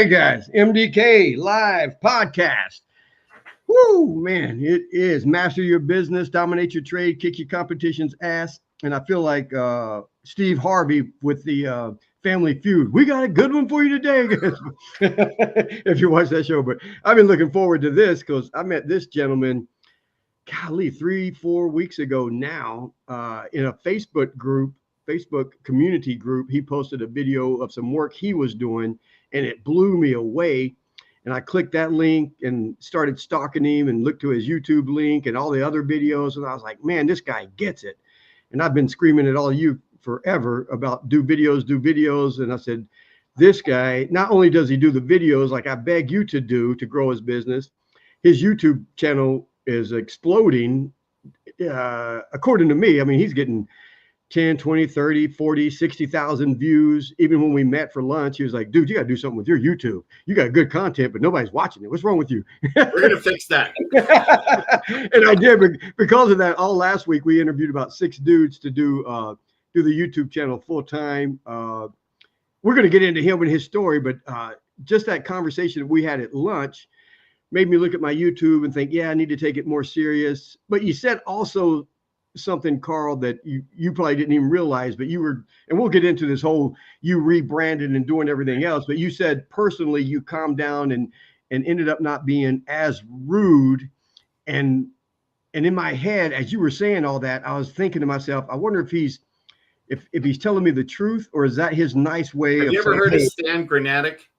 right, guys. MDK live podcast. Woo, man, it is master your business, dominate your trade, kick your competition's ass. And I feel like Steve Harvey with the Family Feud. We got a good one for you today, guys. If you watch that show. But I've been looking forward to this because I met this gentleman, golly, 3-4 weeks ago now in a Facebook community group. He posted a video of some work he was doing, and it blew me away. And I clicked that link and started stalking him and looked to his YouTube link and all the other videos. And I was like, man, this guy gets it. And I've been screaming at all of you forever about do videos. And I said, this guy, not only does he do the videos like I beg you to do to grow his business, his YouTube channel is exploding. According to me, I mean, he's getting 10, 20, 30, 40, 60,000 views. Even when we met for lunch, he was like, dude, you got to do something with your YouTube. You got good content, but nobody's watching it. What's wrong with you? We're going to fix that. And I did. But because of that, all last week, we interviewed about 6 dudes to do the YouTube channel full time. We're going to get into him and his story, but just that conversation that we had at lunch made me look at my YouTube and think, yeah, I need to take it more serious. But you said also something, Carl, that you probably didn't even realize, but you were, and we'll get into this whole you rebranded and doing everything else, but you said personally you calmed down and ended up not being as rude. And in my head, as you were saying all that, I was thinking to myself, I wonder if he's telling me the truth, or is that his nice way of Have you ever saying, heard hey, of Stan Granatic?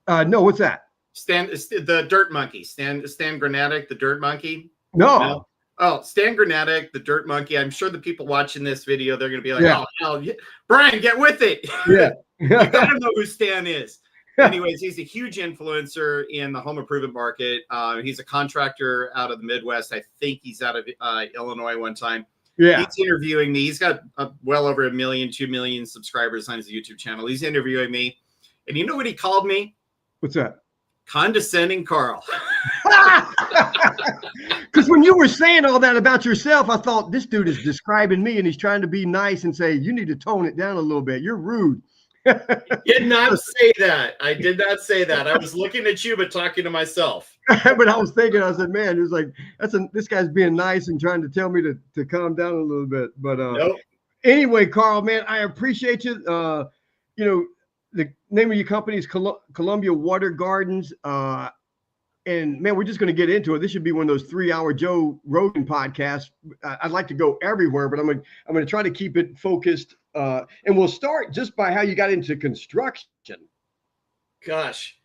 No, what's that? The Dirt Monkey. Stan Granatic, the Dirt Monkey. No. Oh, Stan Granatic, the Dirt Monkey. I'm sure the people watching this video, they're going to be like, yeah. oh, hell, Brian, get with it. Yeah. You got to know who Stan is. Anyways, he's a huge influencer in the home improvement market. He's a contractor out of the Midwest. I think he's out of Illinois one time. Yeah. He's interviewing me. He's got well over 1 million, 2 million subscribers on his YouTube channel. He's interviewing me. And you know what he called me? What's that? Condescending Carl. Because when you were saying all that about yourself, I thought this dude is describing me and he's trying to be nice and say, you need to tone it down a little bit. You're rude. Did not say that. I did not say that. I was looking at you, but talking to myself. But I was thinking, I said, man, it was like, this guy's being nice and trying to tell me to calm down a little bit. But nope. Anyway, Carl, man, I appreciate you. You know, the name of your company is Columbia Water Gardens. And man, we're just going to get into it. This should be one of those 3-hour Joe Rogan podcasts. I'd like to go everywhere, but I'm going to try to keep it focused. And we'll start just by how you got into construction. Gosh,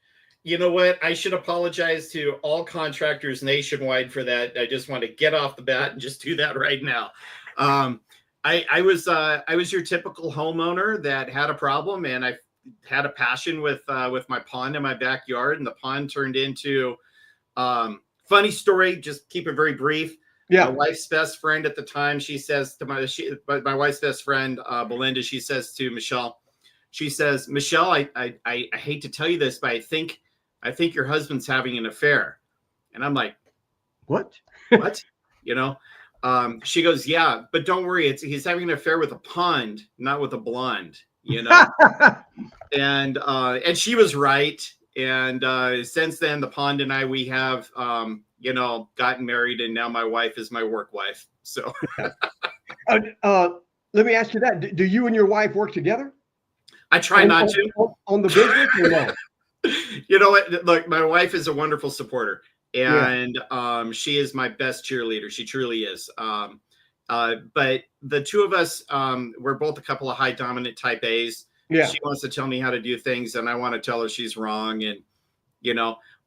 you know what? I should apologize to all contractors nationwide for that. I just want to get off the bat and just do that right now. I was your typical homeowner that had a problem, and I had a passion with my pond in my backyard, and the pond turned into funny story. Just keep it very brief. Yeah. My wife's best friend at the time, she says to my wife's best friend, Belinda, she says to Michelle, Michelle, I hate to tell you this, but I think your husband's having an affair. And I'm like, what? You know? She goes, yeah, but don't worry. He's having an affair with a pond, not with a blonde, you know? And she was right. And since then, the pond and we have, gotten married, and now my wife is my work wife. So let me ask you that. Do you and your wife work together? I try not to. On the business or no? You know what? Look, my wife is a wonderful supporter, and she is my best cheerleader. She truly is. But the two of us, we're both a couple of high dominant type A's. Yeah. She wants to tell me how to do things, and I want to tell her she's wrong. And,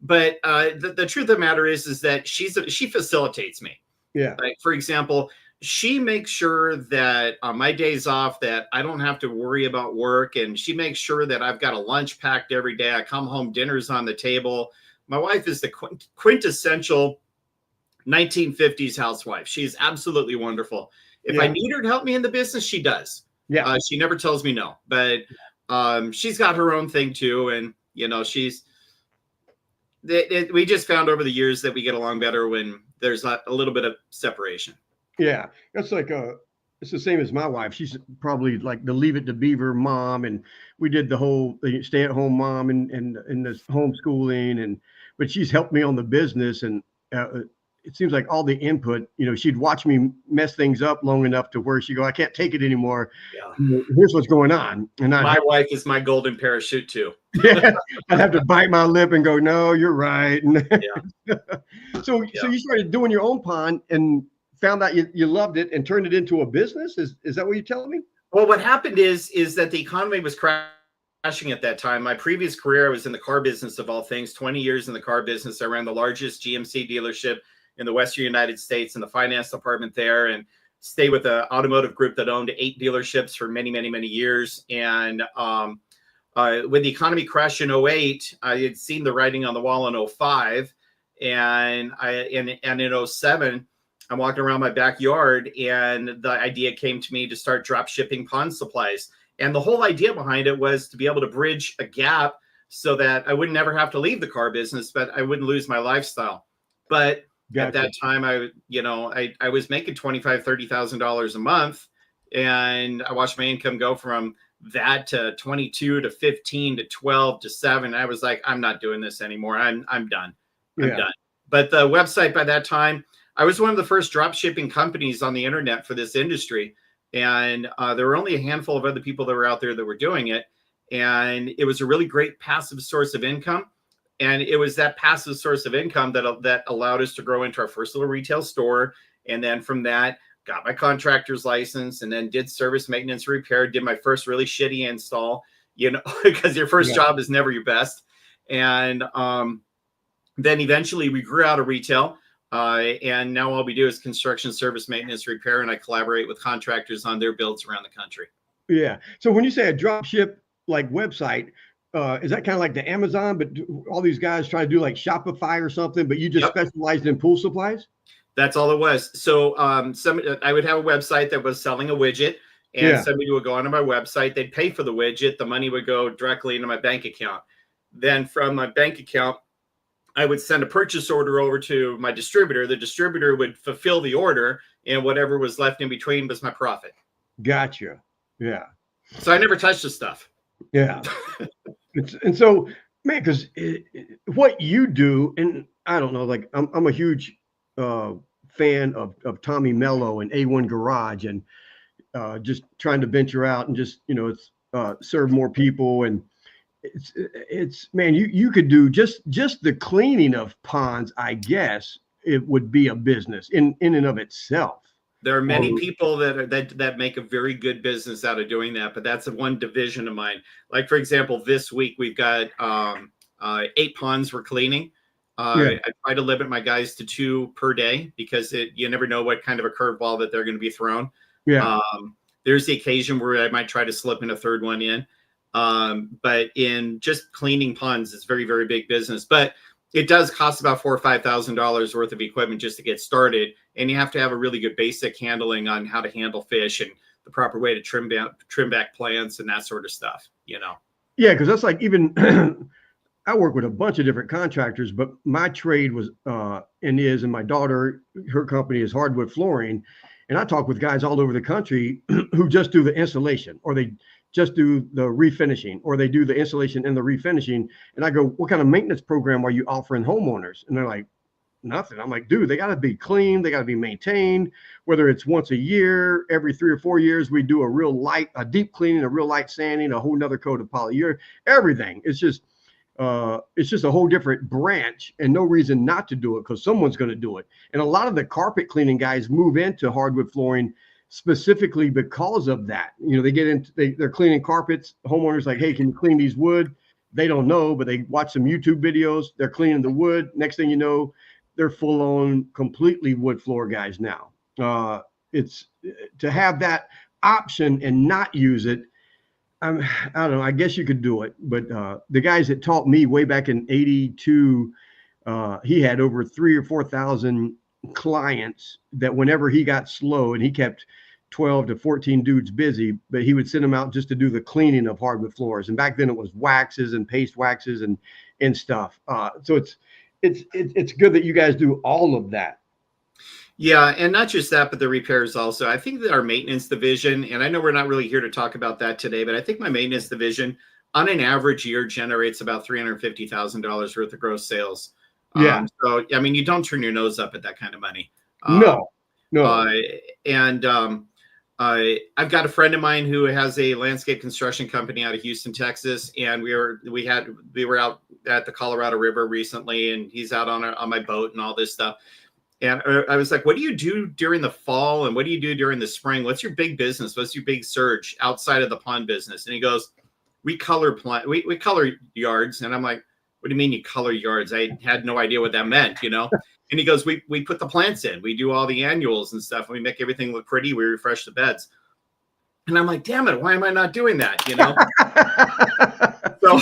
but the truth of the matter is that she facilitates me. Yeah. Like, for example, she makes sure that on my days off that I don't have to worry about work. And she makes sure that I've got a lunch packed every day. I come home, dinner's on the table. My wife is the quintessential 1950s housewife. She's absolutely wonderful. If I need her to help me in the business, she does. Yeah. She never tells me no, but she's got her own thing too. And, we just found over the years that we get along better when there's a little bit of separation. Yeah. That's like it's the same as my wife. She's probably like the Leave It to Beaver mom, and we did the whole stay at home mom and the homeschooling, and but she's helped me on the business, and it seems like all the input. She'd watch me mess things up long enough to where she go, I can't take it anymore. Yeah. Here's what's going on, and my wife is my golden parachute too. Yeah, I'd have to bite my lip and go, no, you're right. Yeah. So you started doing your own pond and found out you loved it and turned it into a business. Is that what you're telling me? Well, what happened is that the economy was crashing at that time. My previous career, I was in the car business of all things, 20 years in the car business. I ran the largest GMC dealership in the Western United States in the finance department there, and stayed with an automotive group that owned 8 dealerships for many, many, many years. And when the economy crashed in 08, I had seen the writing on the wall in 05, and in 07, I'm walking around my backyard, and the idea came to me to start drop shipping pond supplies. And the whole idea behind it was to be able to bridge a gap so that I would never have to leave the car business, but I wouldn't lose my lifestyle. But at that time, I was making $25,000, $30,000 a month, and I watched my income go from that to 22 to 15 to 12 to 7. I was like, I'm not doing this anymore. I'm done. I'm done. But the website by that time, I was one of the first drop shipping companies on the internet for this industry. And there were only a handful of other people that were out there that were doing it. And it was a really great passive source of income. And it was that passive source of income that allowed us to grow into our first little retail store. And then from that, got my contractor's license, and then did service, maintenance, repair, did my first really shitty install, because your first job is never your best. And then eventually we grew out of retail. And now all we do is construction, service, maintenance, repair, and I collaborate with contractors on their builds around the country. Yeah. So when you say a drop ship like website, is that kind of like the Amazon, but all these guys try to do like Shopify or something, but you just specialized in pool supplies? That's all it was. So I would have a website that was selling a widget, and somebody would go onto my website. They'd pay for the widget. The money would go directly into my bank account. Then from my bank account, I would send a purchase order over to my distributor. The distributor would fulfill the order, and whatever was left in between was my profit. Gotcha. Yeah. So I never touched the stuff. Yeah. And so, man, because what you do, and I don't know, like I'm a huge fan of Tommy Mello and A1 Garage, and just trying to venture out and just, it's serve more people. And it's man, you could do just the cleaning of ponds. I guess it would be a business in and of itself. There are many people that make a very good business out of doing that, but that's one division of mine. Like, for example, this week we've got 8 ponds we're cleaning. I try to limit my guys to 2 per day, because you never know what kind of a curveball that they're going to be thrown. Yeah. There's the occasion where I might try to slip in a third one in. But in just cleaning ponds, it's very, very big business. But it does cost about $4,000 or $5,000 worth of equipment just to get started. And you have to have a really good basic handling on how to handle fish and the proper way to trim back plants and that sort of stuff, Yeah, because that's like, even I work with a bunch of different contractors, but my trade was and my daughter, her company is hardwood flooring. And I talk with guys all over the country who just do the installation, or they just do the refinishing, or they do the installation and the refinishing. And I go, what kind of maintenance program are you offering homeowners? And they're like, nothing. I'm like, dude, they got to be clean. They got to be maintained, whether it's once a year, every 3 or 4 years, we do a deep cleaning, a real light sanding, a whole nother coat of polyurethane, everything. It's just a whole different branch, and no reason not to do it, because someone's going to do it. And a lot of the carpet cleaning guys move into hardwood flooring specifically because of that. They get into, they're cleaning carpets. Homeowners like, hey, can you clean these wood? They don't know, but they watch some YouTube videos. They're cleaning the wood. Next thing you know, they're full on completely wood floor guys now. It's to have that option and not use it. I don't know. I guess you could do it, but the guys that taught me way back in '82, he had over 3,000 or 4,000 clients that whenever he got slow, and he kept 12 to 14 dudes busy, but he would send them out just to do the cleaning of hardwood floors. And back then it was waxes and paste waxes and stuff. So it's good that you guys do all of that. Yeah, and not just that, but the repairs also. I think that our maintenance division, and I know we're not really here to talk about that today, but I think my maintenance division on an average year generates about $350,000 worth of gross sales. Yeah. So, I mean, you don't turn your nose up at that kind of money. No, no. Uh, and I've got a friend of mine who has a landscape construction company out of Houston, Texas, and we were out at the Colorado River recently, and he's out on my boat and all this stuff. And I was like, "What do you do during the fall, and what do you do during the spring? What's your big business? What's your big surge outside of the pond business?" And he goes, "We color we color yards." And I'm like, "What do you mean you color yards?" I had no idea what that meant, you know. And he goes, we put the plants in, we do all the annuals and stuff, and we make everything look pretty, we refresh the beds. And I'm like, damn it, why am I not doing that, you know? So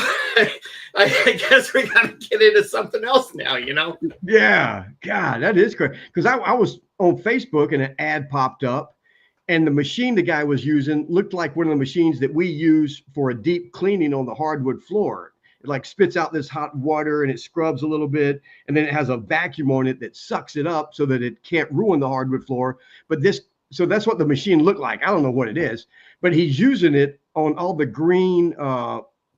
I guess we got to get into something else now, you know? Yeah, God, that is great. Because I was on Facebook and an ad popped up, and the machine the guy was using looked like one of the machines that we use for a deep cleaning on the hardwood floor. It like spits out this hot water and it scrubs a little bit, and then it has a vacuum on it that sucks it up so that it can't ruin the hardwood floor. But so that's what the machine looked like. I don't know what it is, but he's using it on all the green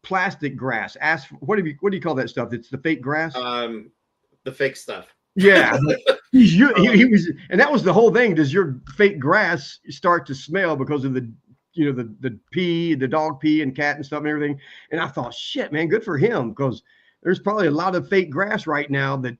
plastic grass. What do you call that stuff? It's the fake grass. The fake stuff. Yeah, he was, and that was the whole thing. Does your fake grass start to smell because of the pee, the dog pee and cat and stuff and everything? And I thought, shit, man, good for him, because there's probably a lot of fake grass right now that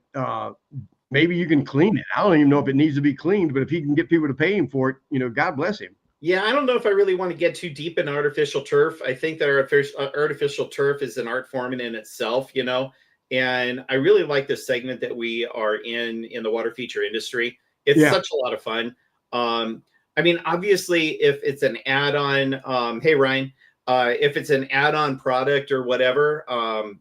maybe you can clean it. I don't even know if it needs to be cleaned, but if he can get people to pay him for it, God bless him. Yeah, I don't know if I really want to get too deep in artificial turf. I think that artificial turf is an art form in itself, you know. And I really like this segment that we are in the water feature industry. It's such a lot of fun. I mean, obviously, if it's an add-on, hey, Ryan, if it's an add-on product or whatever,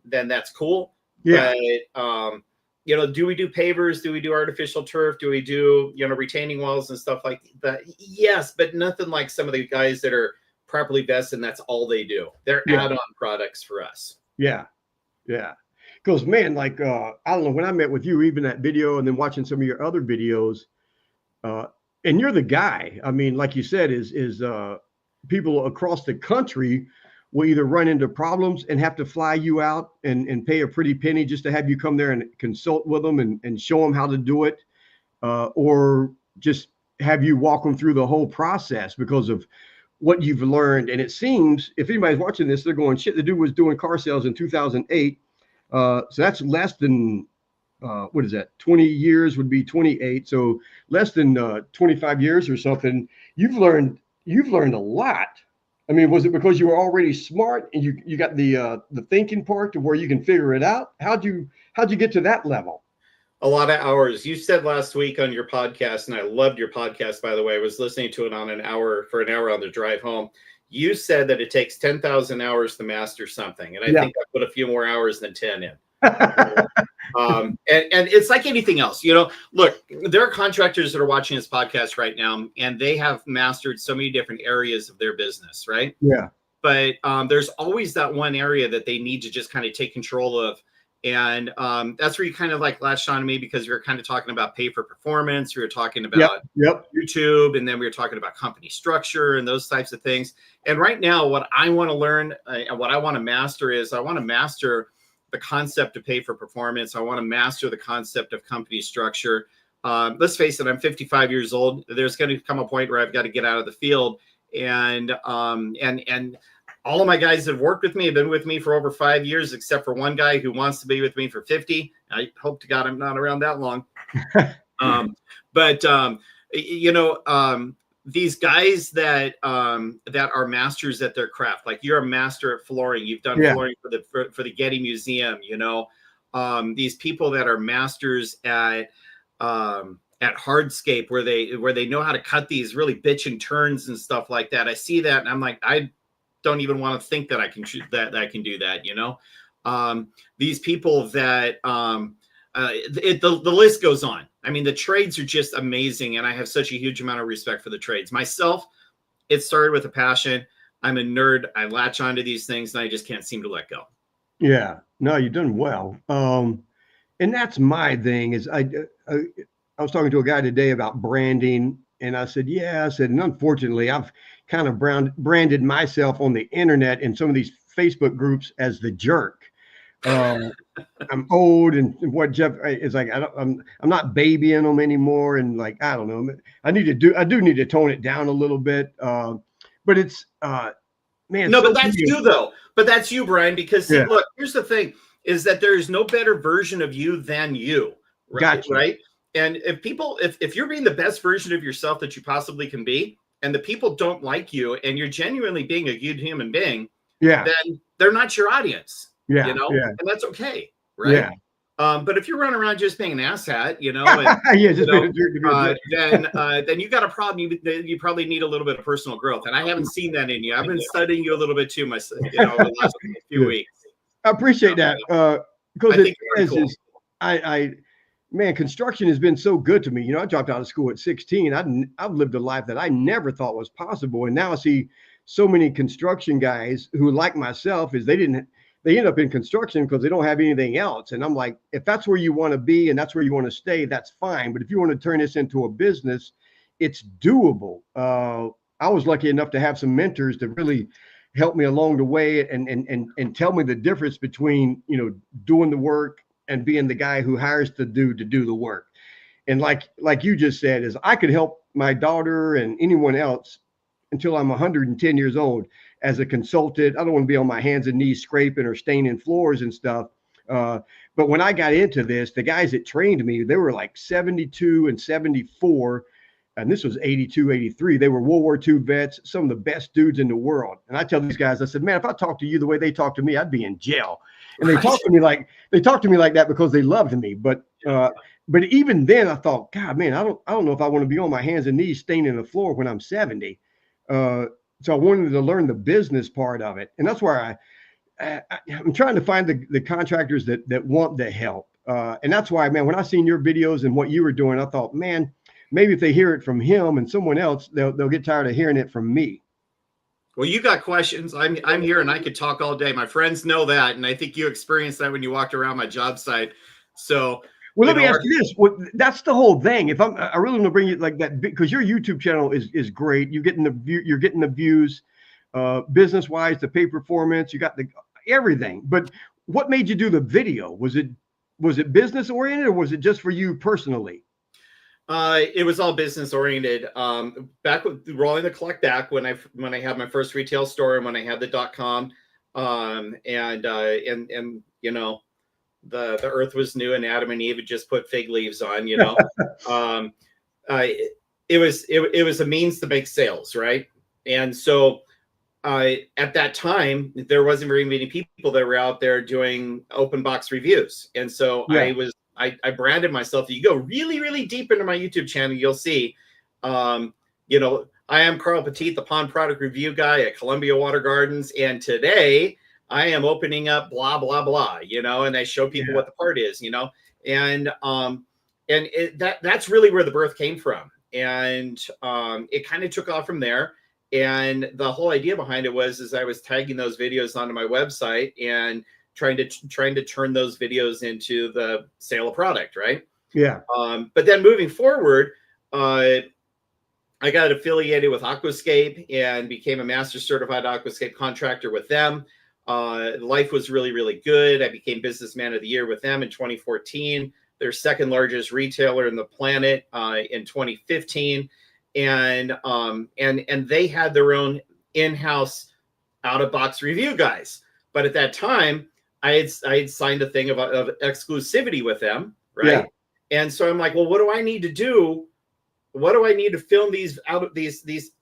then that's cool. Yeah. But, do we do pavers? Do we do artificial turf? Do we do, retaining walls and stuff like that? Yes, but nothing like some of the guys that are properly vested, and that's all they do. They're add-on products for us. Yeah. Yeah. Because, man, like, I don't know, when I met with you, even that video and then watching some of your other videos, and you're the guy. I mean, like you said, is people across the country will either run into problems and have to fly you out and pay a pretty penny just to have you come there and consult with them and show them how to do it, or just have you walk them through the whole process because of what you've learned. And it seems, if anybody's watching this, they're going, shit, the dude was doing car sales in 2008. So that's less than, what is that? 20 years would be 28. So less than 25 years or something. You've learned a lot. I mean, was it because you were already smart and you got the thinking part to where you can figure it out? How'd you get to that level? A lot of hours. You said last week on your podcast, and I loved your podcast, by the way. I was listening to it for an hour on the drive home. You said that it takes 10,000 hours to master something. And I think I put a few more hours than 10 in. And it's like anything else, look, there are contractors that are watching this podcast right now, and they have mastered so many different areas of their business, right? Yeah. But there's always that one area that they need to just kind of take control of. And that's where you kind of like latched on to me, because we were kind of talking about pay for performance. We were talking about YouTube, and then we were talking about company structure and those types of things. And right now, what I want to learn and what I want to master is I want to master the concept of pay for performance. I want to master the concept of company structure. Let's face it, I'm 55 years old. There's going to come a point where I've got to get out of the field. And all of my guys that have worked with me have been with me for over 5 years, except for one guy who wants to be with me for 50. I hope to God I'm not around that long. These guys that are masters at their craft, like you're a master at flooring. You've done flooring for the Getty Museum. These people that are masters at hardscape, where they know how to cut these really bitchin' turns and stuff like that. I see that, and I'm like, I don't even want to think that I can do that. These people that the list goes on. I mean, the trades are just amazing, and I have such a huge amount of respect for the trades. Myself, it started with a passion. I'm a nerd. I latch onto these things, and I just can't seem to let go. Yeah, no, you've done well. And that's my thing is I I was talking to a guy today about branding, and I said, yeah, I said, and unfortunately, I've kind of branded myself on the internet in some of these Facebook groups as the jerk. I'm old, and what Jeff is like, I'm not babying them anymore, and like I don't know, I do need to tone it down a little bit, but it's man, No, but so that's you though. But that's you, Brian, because see, yeah, look, here's the thing is that there is no better version of you than you. Right. gotcha. Right. And if you're being the best version of yourself that you possibly can be, and the people don't like you, and you're genuinely being a good human being, Yeah, then they're not your audience. yeah, You know, yeah, and that's okay. Right. yeah. But if you're running around just being an asshat, you know, and Yeah, just you know, being a jerk to be a jerk. then you got a problem. You probably need a little bit of personal growth, and I haven't seen that in you. I've been studying you a little bit too, myself, you know, over the last few weeks. I appreciate that, because I think you're cool. Man, construction has been so good to me. You know, I dropped out of school at 16. I've lived a life that I never thought was possible, and now I see so many construction guys who, like myself, they end up in construction because they don't have anything else. And I'm like, if that's where you want to be and that's where you want to stay, that's fine. But if you want to turn this into a business, it's doable. I was lucky enough to have some mentors that really helped me along the way and tell me the difference between, you know, doing the work and being the guy who hires to do the work. And like you just said, is I could help my daughter and anyone else until I'm 110 years old as a consultant. I don't want to be on my hands and knees scraping or staining floors and stuff. But when I got into this, the guys that trained me, they were like 72 and 74. And this was 82, 83. They were World War II vets, some of the best dudes in the world. And I tell these guys, I said, man, if I talked to you the way they talk to me, I'd be in jail. And they talked to me like that because they loved me. But even then I thought, God, man, I don't know if I want to be on my hands and knees staining the floor when I'm 70. So I wanted to learn the business part of it. And that's where I'm trying to find the contractors that want the help. And that's why, man, when I seen your videos and what you were doing, I thought, man, maybe if they hear it from him and someone else, they'll get tired of hearing it from me. Well, you got questions. I'm here and I could talk all day. My friends know that. And I think you experienced that when you walked around my job site. So, well, let me ask you this. That's the whole thing. If I really want to bring it like that, because your YouTube channel is great. You're getting the views, business wise, the pay performance, you got everything. But what made you do the video? Was it business oriented, or was it just for you personally? It was all business oriented. Back with rolling the clock back when I had my first retail store and when I had the .com, and you know, the earth was new and Adam and Eve had just put fig leaves on, you know. It was a means to make sales, right? And so at that time there wasn't very many people that were out there doing open box reviews, and so yeah. I branded myself. You go really, really deep into my YouTube channel, you'll see, you know, I am Carl Petite, the pond product review guy at Columbia Water Gardens. And today I am opening up blah, blah, blah, you know, and I show people what the part is, you know, and that's really where the birth came from. And it kind of took off from there. And the whole idea behind it was I was tagging those videos onto my website and trying to turn those videos into the sale of product, right? Yeah. But then moving forward, I got affiliated with Aquascape and became a master certified Aquascape contractor with them. Life was really, really good. I became businessman of the year with them in 2014. Their second largest retailer in the planet in 2015, and they had their own in-house out-of-box review guys. But at that time, I had signed a thing of exclusivity with them, right? Yeah. And so I'm like, well, what do I need to do? What do I need to film these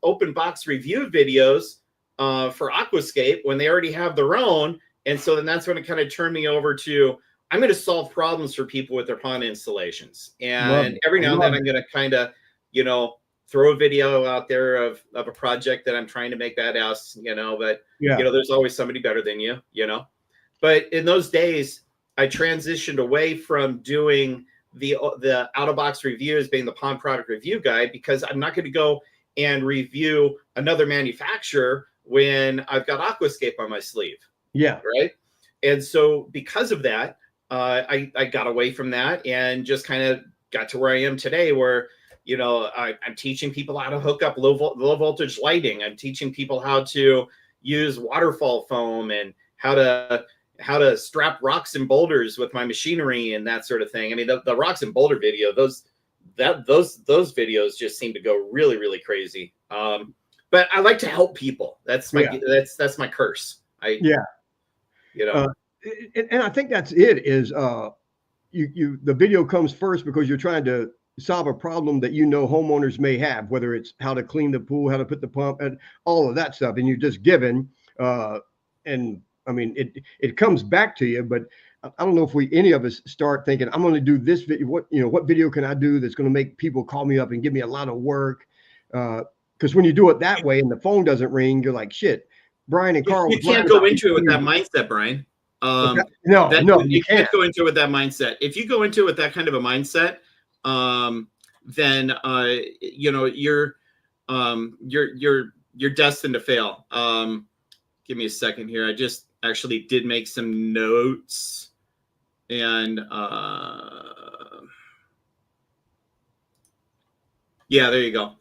open box review videos for Aquascape when they already have their own? And so then that's when it kind of turned me over to, I'm going to solve problems for people with their pond installations. And every now and then I'm going to kind of, you know, throw a video out there of a project that I'm trying to make badass, you know, but you know, there's always somebody better than you, you know. But in those days, I transitioned away from doing the out-of-box reviews, being the pond product review guy, because I'm not going to go and review another manufacturer when I've got Aquascape on my sleeve. Yeah. Right. And so because of that, I got away from that and just kind of got to where I am today, where, you know, I'm teaching people how to hook up low voltage lighting. I'm teaching people how to use waterfall foam and how to strap rocks and boulders with my machinery and that sort of thing. I mean, the rocks and boulder video, those videos just seem to go really, really crazy. But I like to help people. That's my that's my curse. You know. And I think that's it. Is the video comes first because you're trying to solve a problem that, you know, homeowners may have, whether it's how to clean the pool, how to put the pump, and all of that stuff, and you're just given. And I mean, it comes back to you, but I don't know if any of us start thinking, I'm going to do this video. What video can I do that's going to make people call me up and give me a lot of work? Because when you do it that way and the phone doesn't ring, you're like, shit, Brian and Carl. You can't go into it with that mindset, Brian. No, you can't go into it with that mindset. If you go into it with that kind of a mindset, then you know, you're destined to fail. Give me a second here. I just actually did make some notes, and yeah, there you go.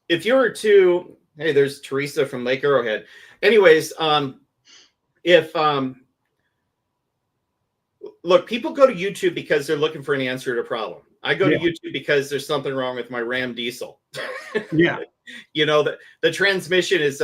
If you were to, hey, there's Teresa from Lake Arrowhead. Anyways, look, people go to YouTube because they're looking for an answer to a problem. I go to YouTube because there's something wrong with my Ram diesel. You know, the transmission is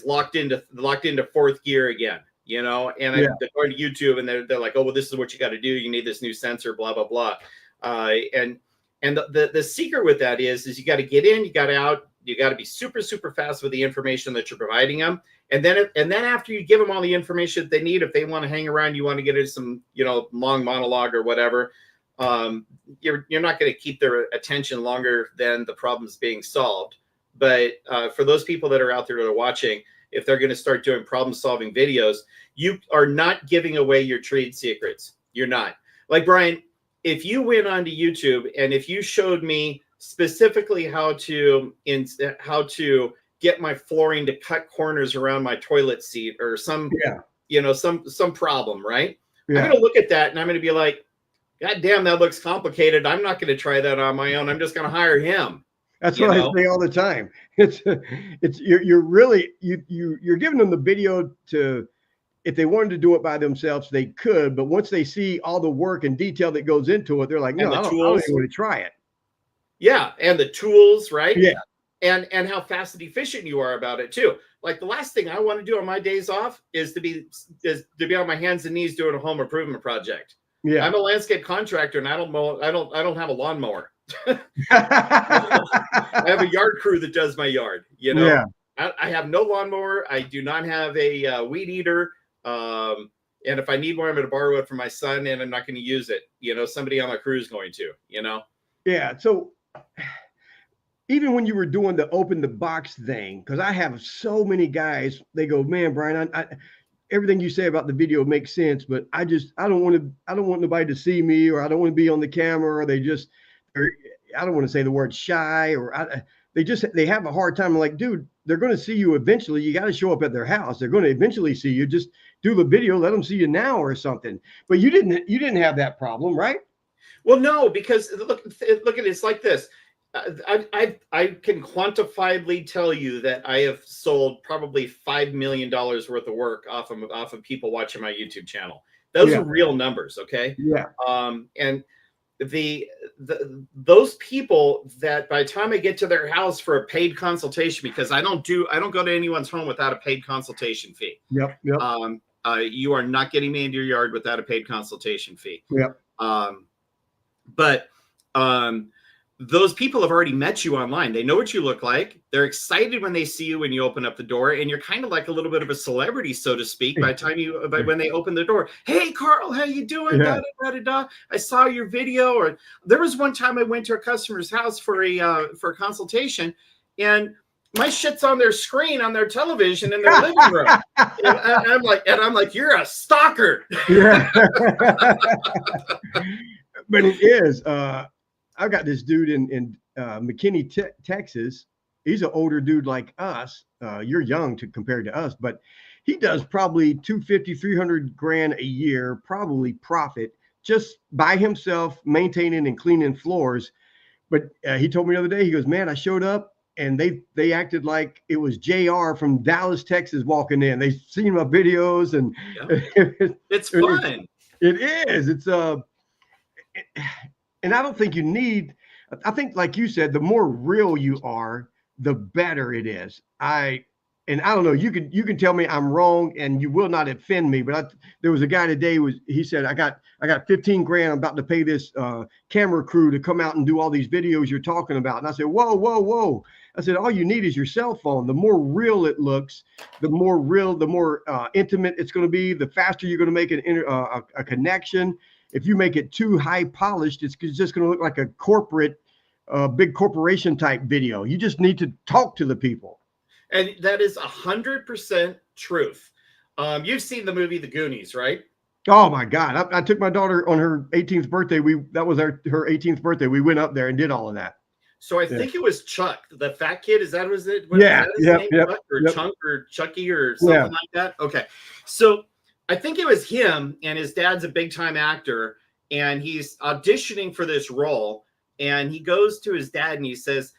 locked into fourth gear again. You know, and they're going to YouTube and they're like, oh, well, this is what you got to do. You need this new sensor, blah blah blah. And the secret with that is you got to get in, you got to out, you got to be super fast with the information that you're providing them. And then after you give them all the information that they need, if they want to hang around, you want to get into some, you know, long monologue or whatever, you're not going to keep their attention longer than the problem's being solved. But for those people that are out there that are watching, if they're going to start doing problem solving videos, you are not giving away your trade secrets. You're not. Like, Brian, if you went onto YouTube and if you showed me specifically how to get my flooring to cut corners around my toilet seat or some problem, right? I'm going to look at that and I'm going to be like, God damn, that looks complicated. I'm not going to try that on my own. I'm just going to hire him. That's what I say all the time. You're giving them the video to, if they wanted to do it by themselves, they could. But once they see all the work and detail that goes into it, they're like, no, I don't even want to try it. Yeah. And the tools, right? Yeah. And how fast and efficient you are about it too. Like, the last thing I want to do on my days off is to be on my hands and knees doing a home improvement project. Yeah. I'm a landscape contractor and I don't have a lawnmower. I have a yard crew that does my yard, you know. Yeah. I have no lawnmower. I do not have a weed eater. And if I need one, I'm going to borrow it from my son and I'm not going to use it. You know, somebody on my crew is going to, you know? Yeah. So even when you were doing the open the box thing, because I have so many guys, they go, man, Brian, I everything you say about the video makes sense, but I don't want nobody to see me, or I don't want to be on the camera, or I don't want to say the word shy, or they have a hard time. I'm like, dude, they're going to see you eventually. You got to show up at their house. They're going to eventually see you. Just do the video, let them see you now or something. But you didn't have that problem, right? Well, no, because look at it. It's like this. I can quantifiably tell you that I have sold probably $5 million worth of work off of people watching my YouTube channel. Those are real numbers, okay? Yeah. And those people that by the time I get to their house for a paid consultation, because I don't go to anyone's home without a paid consultation fee. Yep. You are not getting me into your yard without a paid consultation fee. Yep. But those people have already met you online. They know what you look like. They're excited when they see you when you open up the door, and you're kind of like a little bit of a celebrity, so to speak, by the time when they open the door. Hey, Carl, how you doing? Yeah. Da, da, da, da. I saw your video. Or there was one time I went to a customer's house for a consultation, and my shit's on their screen on their television in their living room. and I'm like, you're a stalker. Yeah. But it is. I've got this dude in McKinney, Texas. He's an older dude like us. You're young compared to us, but he does probably 250, 300 grand a year, probably profit, just by himself maintaining and cleaning floors. But he told me the other day, he goes, man, I showed up and they acted like it was JR from Dallas, Texas walking in. They seen my videos and it's fun. It is. It's and I don't think you need, I think like you said, the more real you are, the better it is. And I don't know, you can tell me I'm wrong and you will not offend me, but there was a guy today he said, I got 15 grand. I'm about to pay this camera crew to come out and do all these videos you're talking about. And I said, whoa. I said, all you need is your cell phone. The more real it looks, the more real, the more intimate it's going to be, the faster you're going to make a connection. If you make it too high polished, it's just going to look like a corporate, big corporation type video. You just need to talk to the people. And that is 100% truth. You've seen the movie The Goonies, right? Oh my God. I took my daughter on her 18th birthday. That was her 18th birthday. We went up there and did all of that. So I think it was Chuck, the fat kid. Is that was it? Yeah. Chuck or Chunk or Chucky or something like that? Okay. So I think it was him, and his dad's a big time actor, and he's auditioning for this role. And he goes to his dad and he says,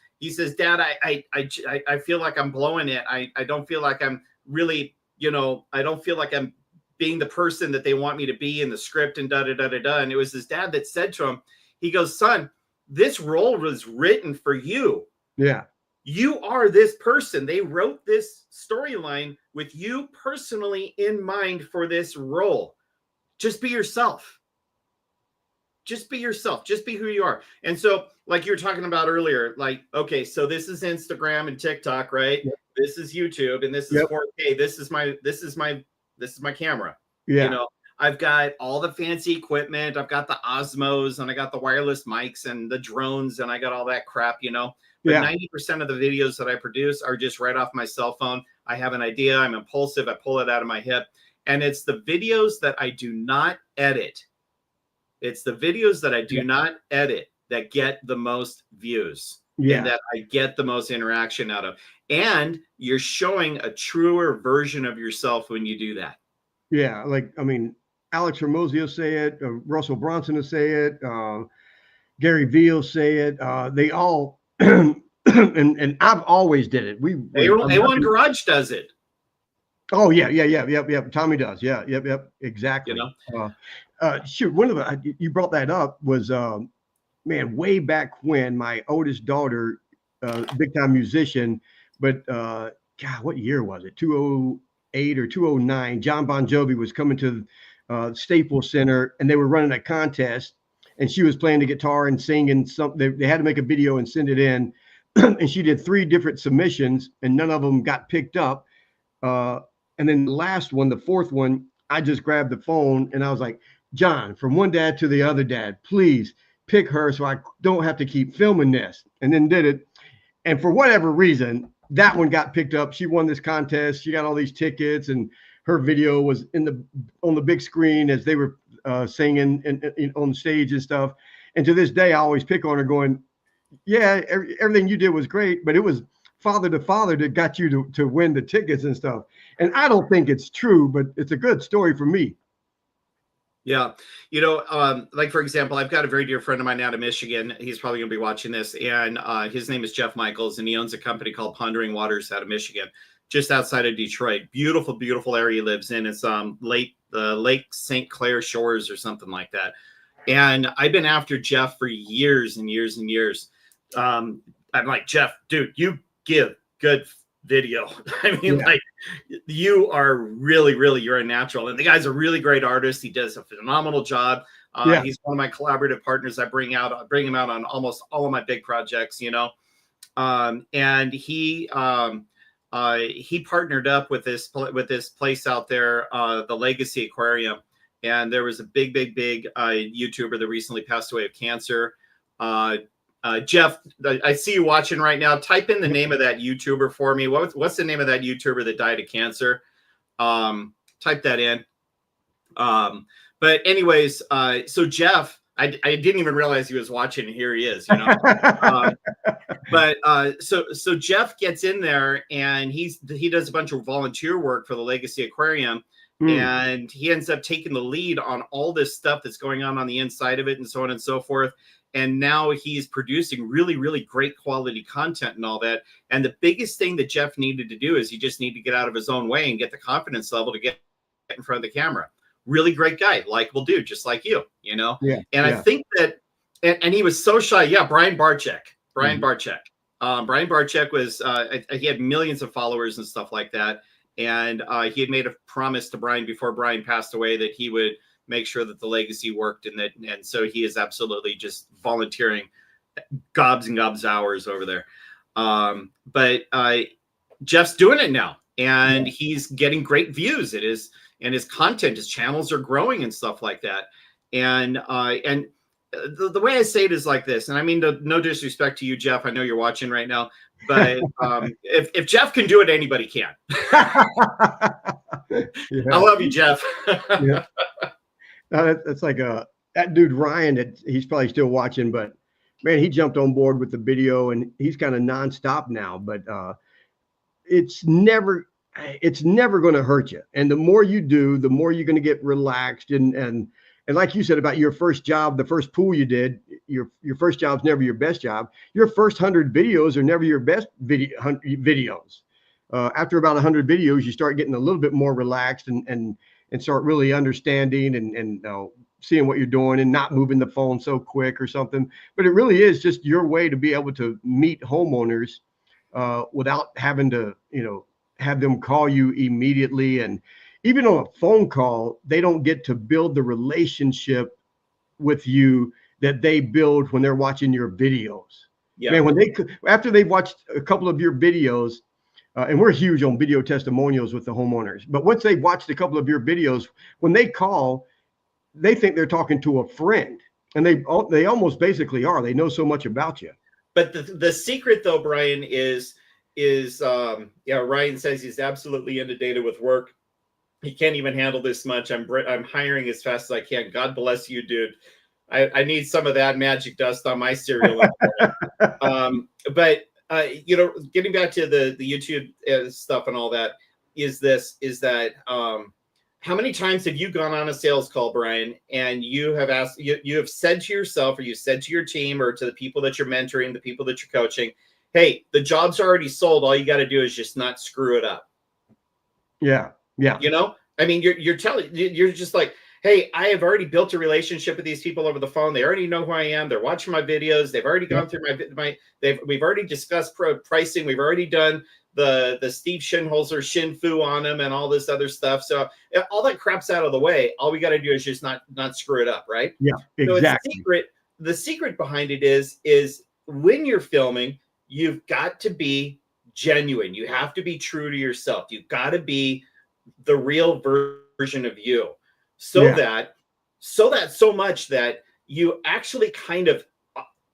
Dad, I feel like I'm blowing it. I don't feel like I'm really, I don't feel like I'm being the person that they want me to be in the script and da-da-da-da-da. And it was his dad that said to him, he goes, son, this role was written for you. Yeah. You are this person. They wrote this storyline with you personally in mind for this role. Just be yourself. Just be yourself. Just be who you are. And so, like you were talking about earlier, like, okay, so this is Instagram and TikTok, right? Yep. This is YouTube, and this is 4K. This is my camera. Yeah. I've got all the fancy equipment. I've got the Osmos, and I got the wireless mics and the drones, and I got all that crap, But 90% of the videos that I produce are just right off my cell phone. I have an idea. I'm impulsive. I pull it out of my hip. And it's the videos that I do not edit. It's the videos that I do not edit that get the most views and that I get the most interaction out of. And you're showing a truer version of yourself when you do that. Yeah. Like, I mean, Alex Hormozy will say it. Russell Brunson will say it. Gary Vee will say it. They all, and I've always did it. A1 Garage does it. Oh yeah. Yep. Tommy does. Yeah. Yep. Exactly. Shoot, one of the, you brought that up was, man, way back when my oldest daughter, big time musician, but God, what year was it? 2008 or 2009. John Bon Jovi was coming to Staples Center, and they were running a contest, and she was playing the guitar and singing something. They had to make a video and send it in, and she did 3 different submissions, and none of them got picked up. And then the last one, the 4th one, I just grabbed the phone and I was like, John, from one dad to the other dad, please pick her so I don't have to keep filming this. And then did it. And for whatever reason, that one got picked up. She won this contest. She got all these tickets, and her video was on the big screen as they were singing and on stage and stuff. And to this day, I always pick on her going, yeah, everything you did was great, but it was father to father that got you to win the tickets and stuff. And I don't think it's true, but it's a good story for me. Yeah. Like, for example, I've got a very dear friend of mine out of Michigan. He's probably going to be watching this. And his name is Jeff Michaels, and he owns a company called Pondering Waters out of Michigan, just outside of Detroit. Beautiful, beautiful area he lives in. It's Lake St. Clair Shores or something like that. And I've been after Jeff for years and years and years. I'm like, Jeff, dude, you give good video. I mean, like, you are really, really, you're a natural. And the guy's a really great artist. He does a phenomenal job. He's one of my collaborative partners. I bring him out on almost all of my big projects, and he partnered up with this place out there, the Legacy Aquarium. And there was a big YouTuber that recently passed away of cancer. Jeff, I see you watching right now. Type in the name of that YouTuber for me. What's the name of that YouTuber that died of cancer? Type that in. But anyways, so Jeff, I didn't even realize he was watching, and here he is, So Jeff gets in there, and he does a bunch of volunteer work for the Legacy Aquarium. And he ends up taking the lead on all this stuff that's going on the inside of it and so on and so forth. And now he's producing really, really great quality content and all that. And the biggest thing that Jeff needed to do is he just needed to get out of his own way and get the confidence level to get in front of the camera. Really great guy, likable dude, just like you, you know? Yeah. And I think that, and he was so shy. Yeah, Brian Barczyk. Brian Barczyk was, he had millions of followers and stuff like that. And he had made a promise to Brian before Brian passed away that he would make sure that the legacy worked, and so he is absolutely just volunteering gobs and gobs hours over there. But Jeff's doing it now, and he's getting great views. It is, and his content, his channels are growing and stuff like that. And the way I say it is like this, and I mean no disrespect to you, Jeff. I know you're watching right now, but if Jeff can do it, anybody can. I love you, Jeff. That's like that dude Ryan. He's probably still watching, but man, he jumped on board with the video, and he's kind of nonstop now. But it's never going to hurt you. And the more you do, the more you're going to get relaxed. And like you said about your first job, the first pool you did, your first job's never your best job. Your first 100 videos are never your best videos. After about 100 videos, you start getting a little bit more relaxed and start really understanding and seeing what you're doing and not moving the phone so quick or something. But it really is just your way to be able to meet homeowners without having to, have them call you immediately. And even on a phone call, they don't get to build the relationship with you that they build when they're watching your videos. Yeah. Man, after they've watched a couple of your videos, and we're huge on video testimonials with the homeowners, but once they've watched a couple of your videos, when they call, they think they're talking to a friend, and they almost basically are. They know so much about you. But the secret, though, Brian, is Ryan says he's absolutely inundated with work. He can't even handle this much. I'm hiring as fast as I can. God bless you, dude. I need some of that magic dust on my cereal. But getting back to the YouTube stuff and all that, is that how many times have you gone on a sales call, Brian, and you have asked, you have said to yourself, or you said to your team, or to the people that you're mentoring, the people that you're coaching, hey, the job's already sold. All you got to do is just not screw it up. Yeah. Yeah. I mean, you're just like, hey, I have already built a relationship with these people over the phone. They already know who I am. They're watching my videos. They've already gone through we've already discussed pricing. We've already done the Steve Shinholzer Shin Fu on them and all this other stuff. So all that crap's out of the way. All we got to do is just not screw it up. Right. Yeah, exactly. So the secret behind it is when you're filming, you've got to be genuine. You have to be true to yourself. You've got to be the real version of you, so much that you actually kind of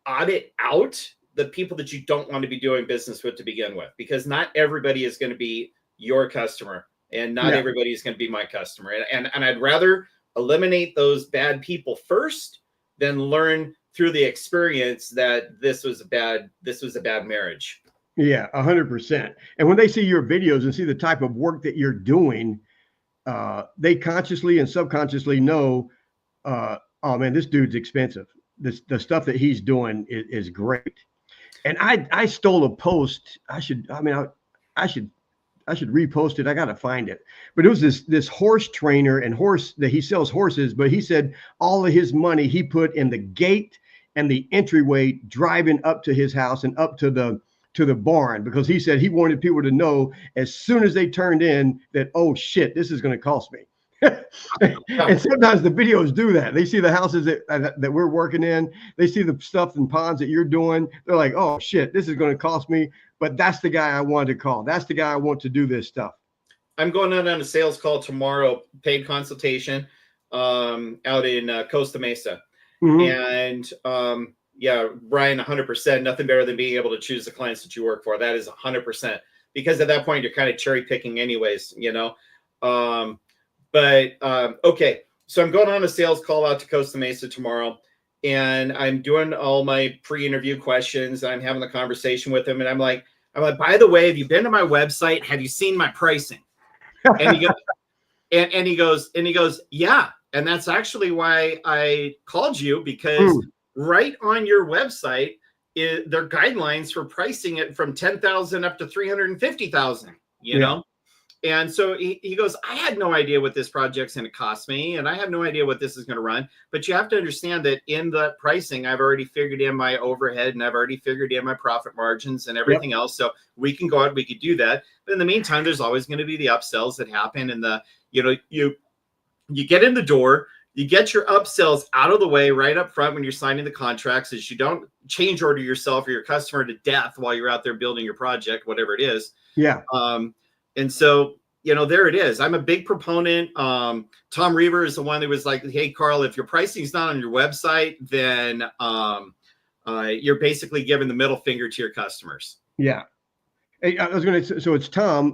audit out the people that you don't want to be doing business with to begin with, because not everybody is going to be your customer, and not everybody is going to be my customer. And I'd rather eliminate those bad people first than learn through the experience that this was a bad marriage. Yeah, 100%. And when they see your videos and see the type of work that you're doing, they consciously and subconsciously know, oh man, this dude's expensive. The stuff that he's doing is great. And I stole a post. I should repost it. I got to find it. But it was this horse trainer that he sells horses, but he said all of his money he put in the gate and the entryway driving up to his house and up to the barn, because he said he wanted people to know as soon as they turned in that, oh shit, this is going to cost me. And sometimes the videos do that. They see the houses that we're working in. They see the stuff and ponds that you're doing. They're like, oh shit, this is going to cost me. But that's the guy I wanted to call. That's the guy I want to do this stuff. I'm going out on a sales call tomorrow, paid consultation, out in Costa Mesa. And Brian, 100%, nothing better than being able to choose the clients that you work for. That is 100%, because at that point you're kind of cherry picking anyways, okay. So I'm going on a sales call out to Costa Mesa tomorrow, and I'm doing all my pre-interview questions. I'm having a conversation with him, and I'm like, by the way, have you been to my website? Have you seen my pricing? And And he goes, yeah. And that's actually why I called you, because right on your website, there are guidelines for pricing it from 10,000 up to 350,000, you know? And so he goes, I had no idea what this project's going to cost me, and I have no idea what this is going to run. But you have to understand that in the pricing, I've already figured in my overhead, and I've already figured in my profit margins and everything else. So we can go out, we could do that. But in the meantime, there's always going to be the upsells that happen. And you get in the door, you get your upsells out of the way right up front when you're signing the contracts, is you don't change order yourself or your customer to death while you're out there building your project, whatever it is. Yeah. And so, there it is. I'm a big proponent. Tom Reaver is the one that was like, hey, Carl, if your pricing is not on your website, then you're basically giving the middle finger to your customers. Yeah. Hey, I was going to, so it's Tom.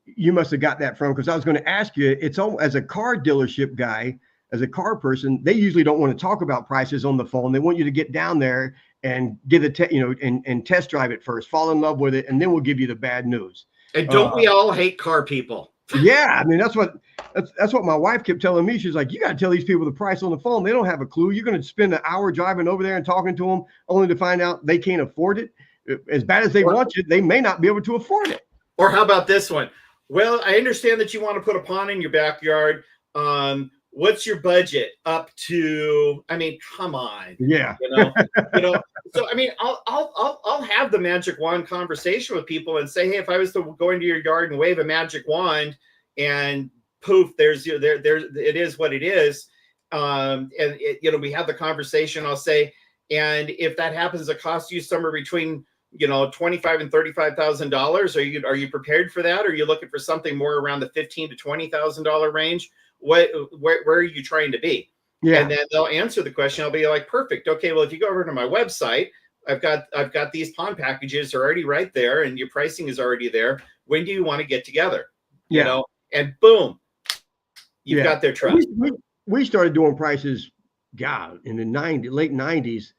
You must have got that from, because I was going to ask you, it's all, as a car dealership guy, as a car person, they usually don't want to talk about prices on the phone. They want you to get down there and get and test drive it first, fall in love with it, and then we'll give you the bad news. And don't we all hate car people? Yeah, I mean, that's what my wife kept telling me. She's like, you got to tell these people the price on the phone. They don't have a clue. You're going to spend an hour driving over there and talking to them, only to find out they can't afford it. As bad as they want you, they may not be able to afford it. Or how about this one? Well, I understand that you want to put a pond in your backyard. What's your budget up to? I mean, come on. Yeah. So I mean, I'll have the magic wand conversation with people and say, hey, if I was to go into your yard and wave a magic wand and poof, there it is what it is. And we have the conversation. I'll say, and if that happens to cost you somewhere between $25,000 and $35,000, are you prepared for that? Or are you looking for something more around the $15,000 to $20,000 range? Where are you trying to be? Yeah. And then they'll answer the question. I'll be like, perfect. Okay, well, if you go over to my website, I've got these pond packages are already right there, and your pricing is already there. When do you want to get together? And boom, you've got their trust. We started doing prices, in the late 90s,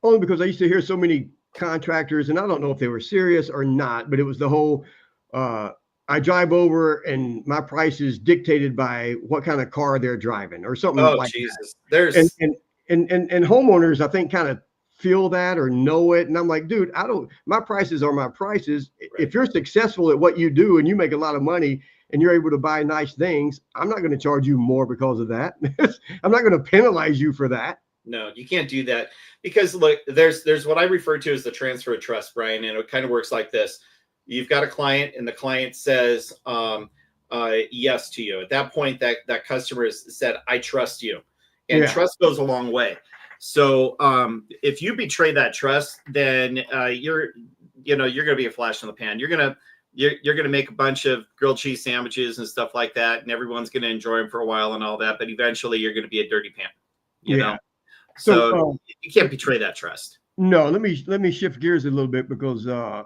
only because I used to hear so many contractors, and I don't know if they were serious or not, but it was the whole, I drive over and my price is dictated by what kind of car they're driving or something like Jesus. that. And homeowners, I think, kind of feel that or know it. And I'm like, dude, my prices are my prices. Right. If you're successful at what you do and you make a lot of money and you're able to buy nice things, I'm not going to charge you more because of that. I'm not going to penalize you for that. No, you can't do that, because look, there's what I refer to as the transfer of trust, Brian, and it kind of works like this. You've got a client, and the client says yes to you. At that point, that customer has said, I trust you. And trust goes a long way. So if you betray that trust, then you're going to be a flash in the pan. You're going to make a bunch of grilled cheese sandwiches and stuff like that, and everyone's going to enjoy them for a while and all that, but eventually you're going to be a dirty pan, you know? So you can't betray that trust. No, let me shift gears a little bit, because I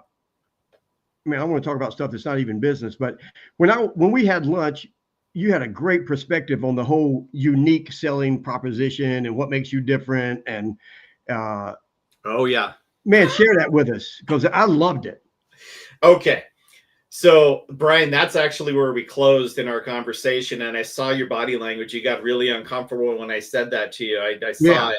want to talk about stuff that's not even business. But when we had lunch, you had a great perspective on the whole unique selling proposition and what makes you different. And man, share that with us, because I loved it. Okay. So, Brian, that's actually where we closed in our conversation. And I saw your body language. You got really uncomfortable when I said that to you. I saw it,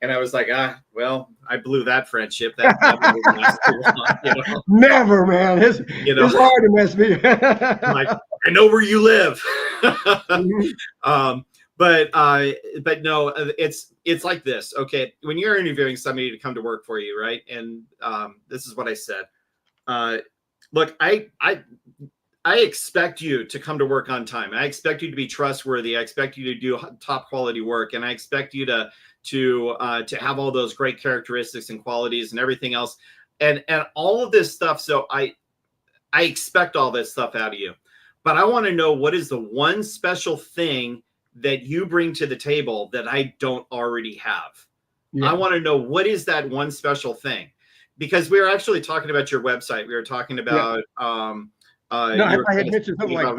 and I was like, well, I blew that friendship. That never would last too long, Never, man. It's hard to mess me. Like, I know where you live. But no, it's like this. Okay. When you're interviewing somebody to come to work for you, right? And this is what I said. Look, I expect you to come to work on time. I expect you to be trustworthy. I expect you to do top quality work, and I expect you to have all those great characteristics and qualities and everything else, and all of this stuff. So I expect all this stuff out of you, but I want to know, what is the one special thing that you bring to the table that I don't already have? I want to know, what is that one special thing? Because we were actually talking about your website. We were talking about I had mentioned something like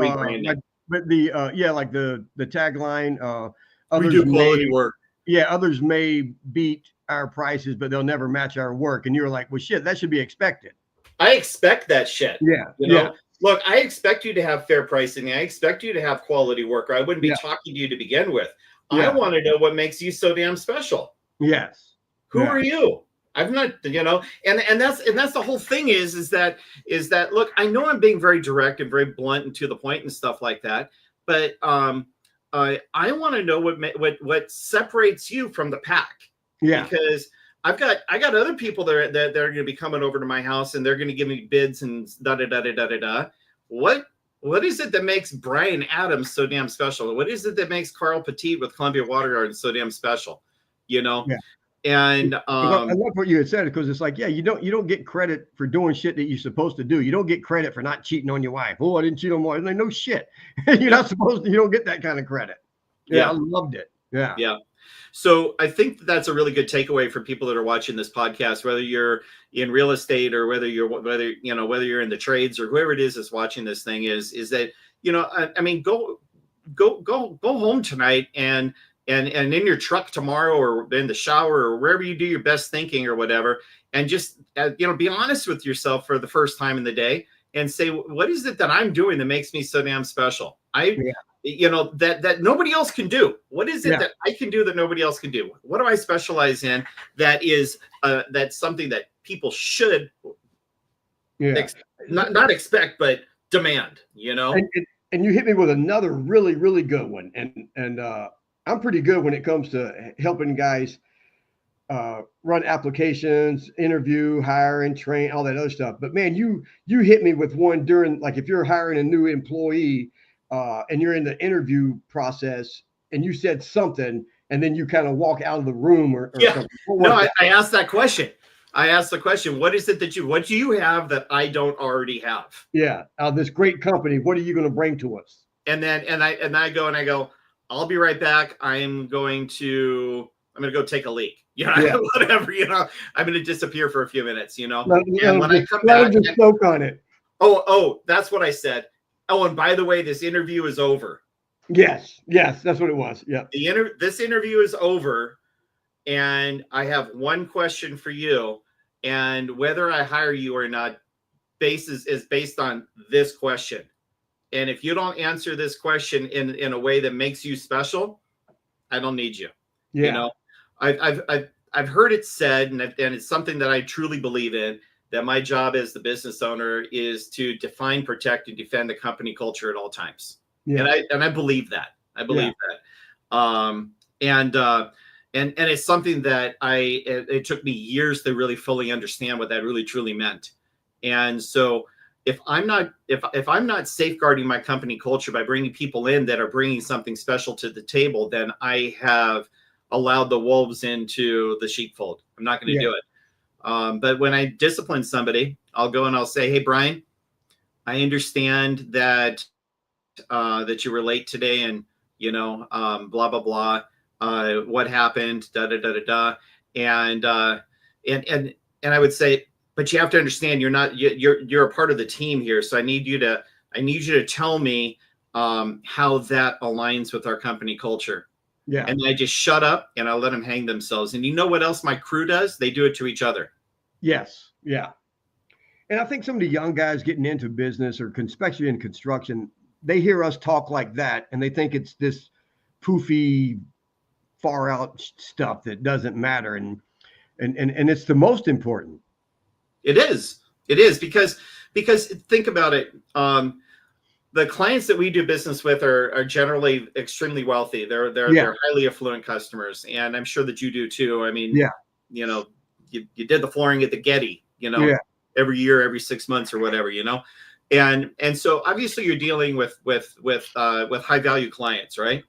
the tagline. We do quality work. Yeah, others may beat our prices, but they'll never match our work. And you were like, well, shit, that should be expected. I expect that shit. Yeah. Look, I expect you to have fair pricing. I expect you to have quality work, or I wouldn't be talking to you to begin with. I want to know what makes you so damn special. Yes. Who are you? I've not, and that's the whole thing is that look, I know I'm being very direct and very blunt and to the point and stuff like that, but I want to know what separates you from the pack. Yeah. Because I got other people that are going to be coming over to my house and they're going to give me bids and da da da da da da da. What is it that makes Brian Adams so damn special? What is it that makes Carl Petite with Columbia Water Gardens so damn special? Yeah. And I love what you had said, because it's like, you don't get credit for doing shit that you're supposed to do. You don't get credit for not cheating on your wife. Oh, I didn't cheat on my wife. Like, no shit. You're not supposed to. You don't get that kind of credit. Yeah, I loved it. Yeah. Yeah. So I think that's a really good takeaway for people that are watching this podcast, whether you're in real estate or whether you're in the trades or whoever it is that's watching this thing is that, I mean, go home tonight and in your truck tomorrow or in the shower or wherever you do your best thinking or whatever, and just, be honest with yourself for the first time in the day and say, what is it that I'm doing that makes me so damn special? That nobody else can do. What is it that I can do that nobody else can do? What do I specialize in that is that's something that people should not expect, but demand, And you hit me with another really, really good one. And I'm pretty good when it comes to helping guys run applications, interview, hire, and train, all that other stuff. But man, you hit me with one during, like, if you're hiring a new employee and you're in the interview process and you said something and then you kind of walk out of the room or something. No, I asked that question. I asked the question, what is it what do you have that I don't already have? Yeah. This great company, what are you going to bring to us? And then, I go, I'll be right back. I'm going to go take a leak. Whatever, I'm going to disappear for a few minutes, and when I come back, just soak on it. Oh, that's what I said. Oh, and by the way, this interview is over. Yes, that's what it was. Yeah. This interview is over, and I have one question for you, and whether I hire you or not, is based on this question. And if you don't answer this question in a way that makes you special, I don't need you. Yeah. I've heard it said, and it's something that I truly believe in, that my job as the business owner is to define, protect, and defend the company culture at all times. Yeah. And I believe that. that. And it's something that it took me years to really fully understand what that really truly meant. And so if I'm not safeguarding my company culture by bringing people in that are bringing something special to the table, then I have allowed the wolves into the sheepfold. I'm not going to do it. But when I discipline somebody, I'll go and I'll say, hey, Brian, I understand that you were late today and, blah, blah, blah. What happened? Da, da, da, da, da. And I would say, but you have to understand, you're a part of the team here. So I need you to tell me how that aligns with our company culture. Yeah. And I just shut up and I'll let them hang themselves. And you know what else my crew does? They do it to each other. Yes. Yeah. And I think some of the young guys getting into business, or especially in construction, they hear us talk like that and they think it's this poofy, far out stuff that doesn't matter. And it's the most important. It is because think about it. The clients that we do business with are generally extremely wealthy. They're highly affluent customers, and I'm sure that you do too. I mean, you did the flooring at the Getty, every year, every 6 months or whatever, and so obviously you're dealing with high value clients, right?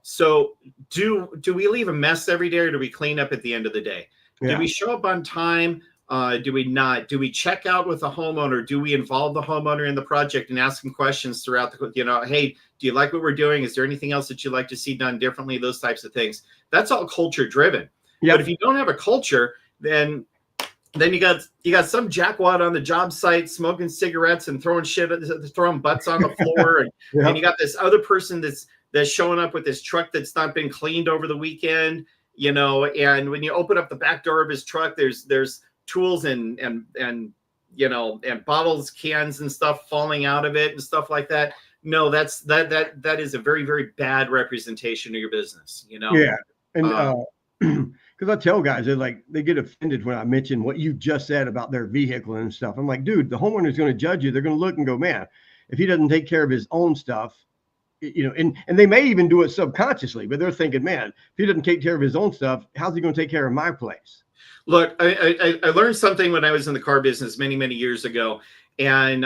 So do we leave a mess every day, or do we clean up at the end of the day? Yeah. Do we show up on time? Do we not? Do we check out with the homeowner? Do we involve the homeowner in the project and ask them questions throughout hey, do you like what we're doing? Is there anything else that you'd like to see done differently? Those types of things. That's all culture driven. Yep. But if you don't have a culture, then you got some jackwad on the job site smoking cigarettes and throwing butts on the floor, and you got this other person that's showing up with this truck that's not been cleaned over the weekend, and when you open up the back door of his truck, there's tools and and bottles, cans and stuff falling out of it and stuff like that. No, that is a very, very bad representation of your business, Yeah. And because I tell guys, they get offended when I mention what you just said about their vehicle and stuff. I'm like, dude, the homeowner is going to judge you. They're going to look and go, man, if he doesn't take care of his own stuff, and they may even do it subconsciously, but they're thinking, man, if he doesn't take care of his own stuff, how's he going to take care of my place? Look, I learned something when I was in the car business many, many years ago. And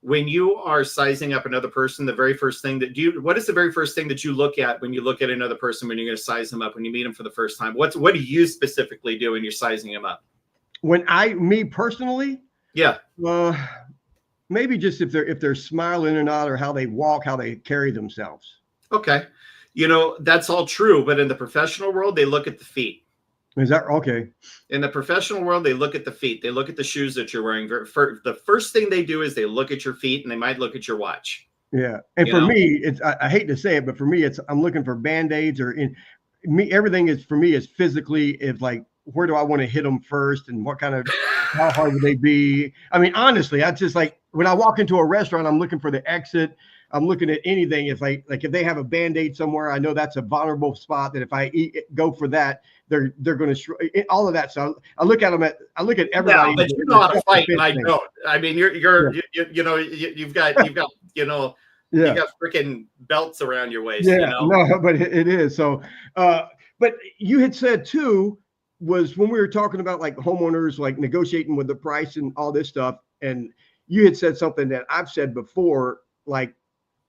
when you are sizing up another person, the very first thing what is the very first thing that you look at when you look at another person, when you're going to size them up, when you meet them for the first time? What do you specifically do when you're sizing them up? Me personally? Yeah. Maybe just if they're smiling or not, or how they walk, how they carry themselves. Okay. That's all true. But in the professional world, they look at the feet. Is that okay? In the professional world, they look at the feet. They look at the shoes that you're wearing. The first thing they do is they look at your feet, and they might look at your watch. Yeah. And for me, I hate to say it, but for me, I'm looking for Band-Aids everything is for me is physically like, where do I want to hit them first, and how hard would they be? I mean, honestly, I just like when I walk into a restaurant, I'm looking for the exit. I'm looking at anything. If if they have a Band-Aid somewhere, I know that's a vulnerable spot, that if I go for that, they're going to all of that. So I look at them I look at everybody. Yeah, but you know how to fight, and I don't. I mean, you've got freaking belts around your waist. Yeah, no, but it is. So, but you had said too, was when we were talking about like homeowners, like negotiating with the price and all this stuff. And you had said something that I've said before, like,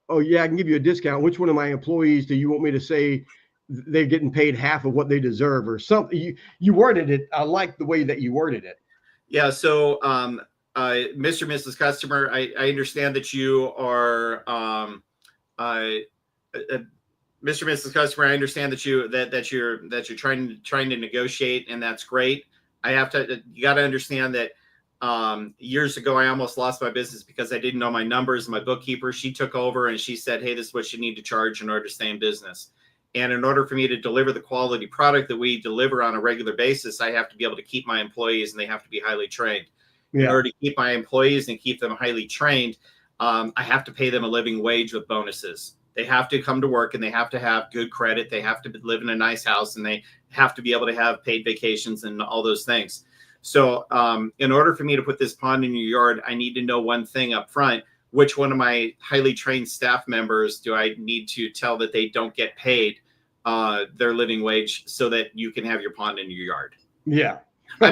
oh yeah, I can give you a discount. Which one of my employees do you want me to say they're getting paid half of what they deserve, or something? You worded it. I like the way that you worded it. Yeah. So, Mr. and Mrs. Customer, I understand that you are, Mr. and Mrs. Customer, I understand that you're trying to negotiate, and that's great. You got to understand that years ago, I almost lost my business because I didn't know my numbers. My bookkeeper, she took over and she said, hey, this is what you need to charge in order to stay in business. And in order for me to deliver the quality product that we deliver on a regular basis, I have to be able to keep my employees, and they have to be highly trained. Yeah. In order to keep my employees and keep them highly trained, I have to pay them a living wage with bonuses. They have to come to work, and they have to have good credit. They have to live in a nice house, and they have to be able to have paid vacations and all those things. So in order for me to put this pond in your yard, I need to know one thing up front. Which one of my highly trained staff members do I need to tell that they don't get paid their living wage so that you can have your pond in your yard? Yeah. I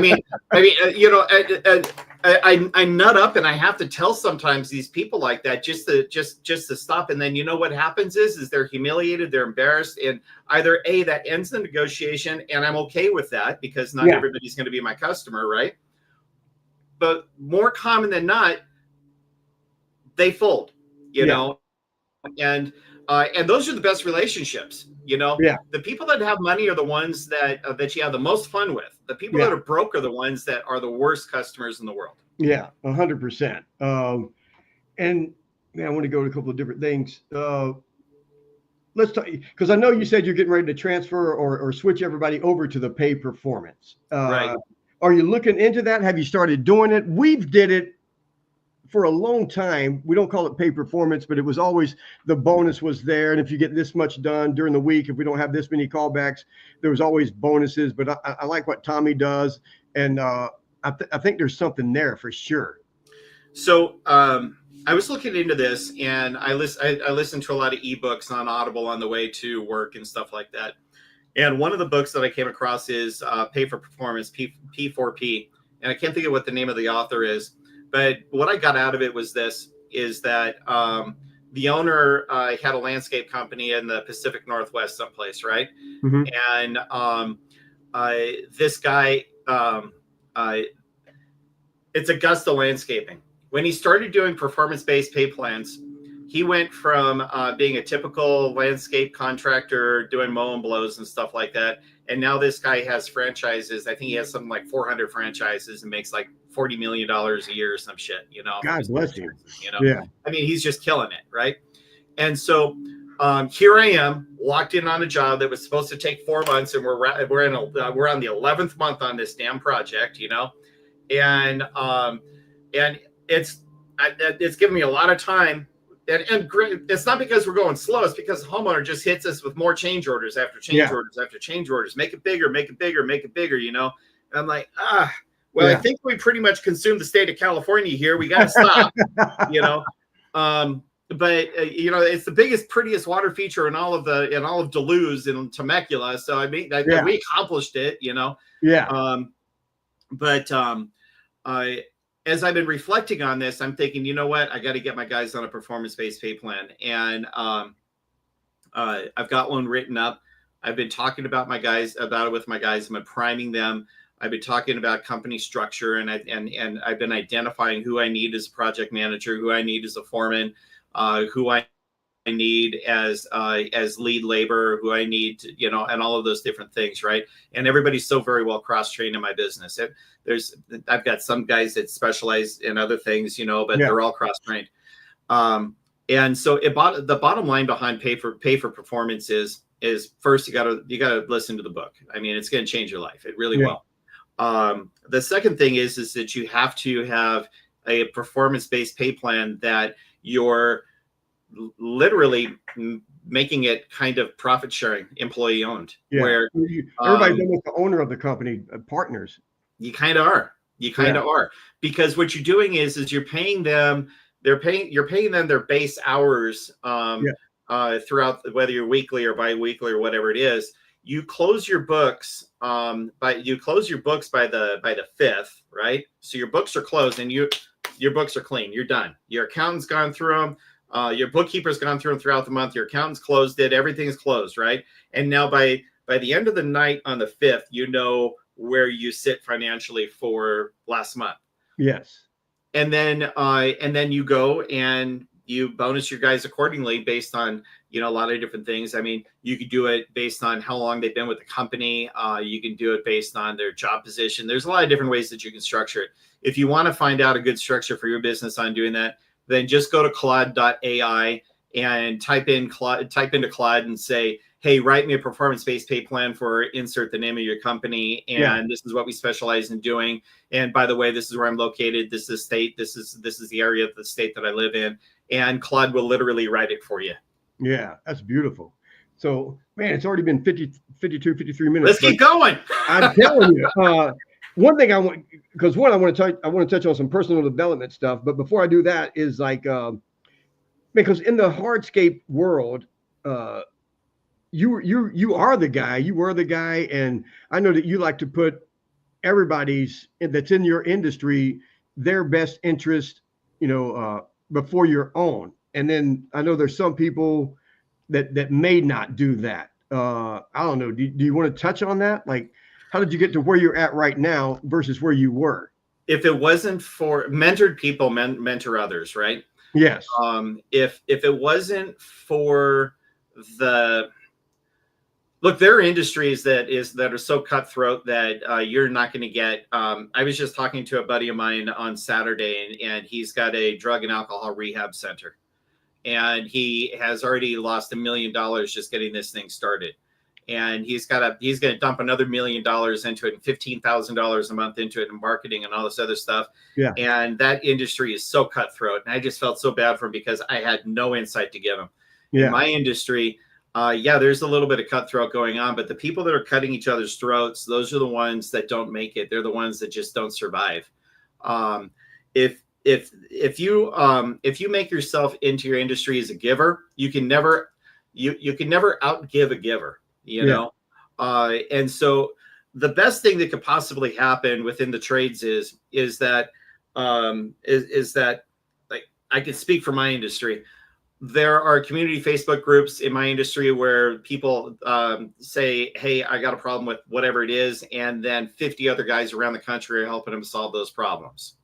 nut up, and I have to tell sometimes these people like that just to stop. And then what happens is they're humiliated, they're embarrassed, and either A, that ends the negotiation, and I'm okay with that because not everybody's going to be my customer, right? But more common than not, they fold, you know, and those are the best relationships. The people that have money are the ones that you have the most fun with. The people that are broke are the ones that are the worst customers in the world. Yeah, 100%. And man, I want to go to a couple of different things. Let's talk, because I know you said you're getting ready to transfer or switch everybody over to the pay performance. Right. Are you looking into that? Have you started doing it? We've did it for a long time. We don't call it pay performance, but it was always the bonus was there. And if you get this much done during the week, if we don't have this many callbacks, there was always bonuses. But I like what Tommy does. And I think there's something there for sure. So I was looking into this, and I listened to a lot of ebooks on Audible on the way to work and stuff like that. And one of the books that I came across is Pay for Performance, P4P. And I can't think of what the name of the author is. But what I got out of it was that the owner had a landscape company in the Pacific Northwest someplace, right? Mm-hmm. And this guy, it's Augusta Landscaping. When he started doing performance-based pay plans, he went from being a typical landscape contractor doing mow and blows and stuff like that. And now this guy has franchises. I think he has something like 400 franchises and makes like $40 million a year or some shit, God bless you. Yeah. I mean, he's just killing it, right? And so here I am, locked in on a job that was supposed to take 4 months, and we're on the 11th month on this damn project, And and it's given me a lot of time. And it's not because we're going slow. It's because the homeowner just hits us with more change orders after change orders after change orders. Make it bigger, make it bigger, make it bigger, And I'm like, well, I think we pretty much consumed the state of California here. We got to stop, But it's the biggest, prettiest water feature in all of Duluth and Temecula. So I mean, we accomplished it, As I've been reflecting on this, I'm thinking, you know what? I got to get my guys on a performance-based pay plan, and I've got one written up. I've been talking about it with my guys. I'm priming them. I've been talking about company structure, and I've been identifying who I need as a project manager, who I need as a foreman, who I need as lead labor, who I need to, and all of those different things, right? And everybody's so very well cross-trained in my business. I've got some guys that specialize in other things, but they're all cross-trained. And so the bottom line behind pay for performance is first you gotta listen to the book. I mean, it's going to change your life. It really will. The second thing is that you have to have a performance-based pay plan that you're literally making it kind of profit sharing, employee owned, where everybody's almost the owner of the company, partners. You kind of are. Because what you're doing is you're paying them. You're paying them their base hours throughout, whether you're weekly or bi-weekly or whatever it is. You close your books by the 5th, right? So your books are closed and your books are clean. You're done. Your accountant's gone through them. Your bookkeeper's gone through them throughout the month. Your accountant's closed it. Everything's closed, right? And now by the end of the night on the 5th, you know where you sit financially for last month. Yes. And then you go and you bonus your guys accordingly based on, a lot of different things. I mean, you could do it based on how long they've been with the company. You can do it based on their job position. There's a lot of different ways that you can structure it. If you want to find out a good structure for your business on doing that, then just go to Claude.ai and type into Claude and say, hey, write me a performance-based pay plan for insert the name of your company. And this is what we specialize in doing. And by the way, this is where I'm located. This is the state. This is the area of the state that I live in. And Claude will literally write it for you. Yeah, that's beautiful. So, man, it's already been 52, 53 minutes. Let's keep going. I'm telling you. One thing I want to touch on some personal development stuff. But before I do that is like, because in the hardscape world, you are the guy. You were the guy, and I know that you like to put everybody's that's in your industry, their best interest, before your own. And then I know there's some people that may not do that. I don't know. Do you want to touch on that? Like, how did you get to where you're at right now versus where you were? If it wasn't for mentored people, mentor others, right? Yes. If it wasn't for look, there are industries that are so cutthroat that you're not going to get. I was just talking to a buddy of mine on Saturday, and he's got a drug and alcohol rehab center, and he has already lost $1 million just getting this thing started. And he's going to dump another $1 million into it and $15,000 a month into it and marketing and all this other stuff. Yeah. And that industry is so cutthroat. And I just felt so bad for him because I had no insight to give him. Yeah. In my industry, there's a little bit of cutthroat going on, but the people that are cutting each other's throats, those are the ones that don't make it. They're the ones that just don't survive. If you make yourself into your industry as a giver, you can never outgive a giver. And so the best thing that could possibly happen within the trades is that like I can speak for my industry. There are community Facebook groups in my industry where people say, hey, I got a problem with whatever it is. And then 50 other guys around the country are helping them solve those problems,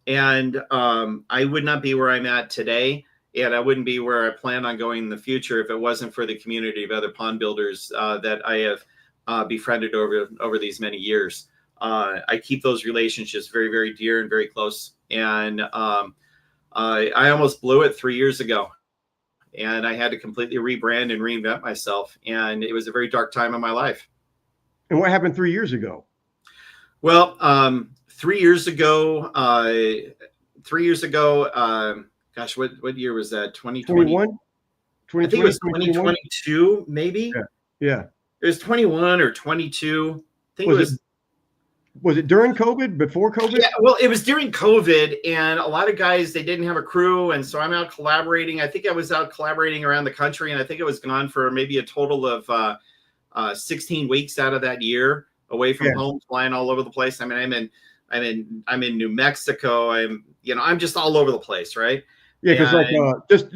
and I would not be where I'm at today. And I wouldn't be where I plan on going in the future if it wasn't for the community of other pond builders that I have befriended over these many years. I keep those relationships very, very dear and very close. And I almost blew it 3 years ago. And I had to completely rebrand and reinvent myself. And it was a very dark time in my life. And what happened 3 years ago? Well, 3 years ago, gosh, what year was that? 2020. 21? I think it was 2022, maybe. Yeah. Yeah. It was 21 or 22. I think was it during COVID, before COVID? Yeah, well, it was during COVID, and a lot of guys, they didn't have a crew, and so I'm out collaborating. I think I was out collaborating around the country, and I think I was gone for maybe a total of 16 weeks out of that year, away from home, flying all over the place. I mean, I'm in New Mexico. I'm just all over the place, right? Yeah, because just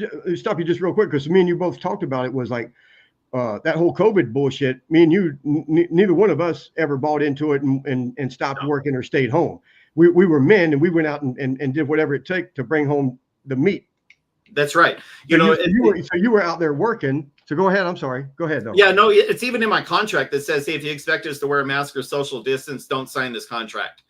stop you just real quick, because me and you both talked about it, was like that whole COVID bullshit. Me and you, neither one of us ever bought into it and stopped working or stayed home. We were men, and we went out and did whatever it took to bring home the meat. That's right. You were out there working. So go ahead. I'm sorry. Go ahead, though. Yeah, no, it's even in my contract that says, hey, if you expect us to wear a mask or social distance, don't sign this contract.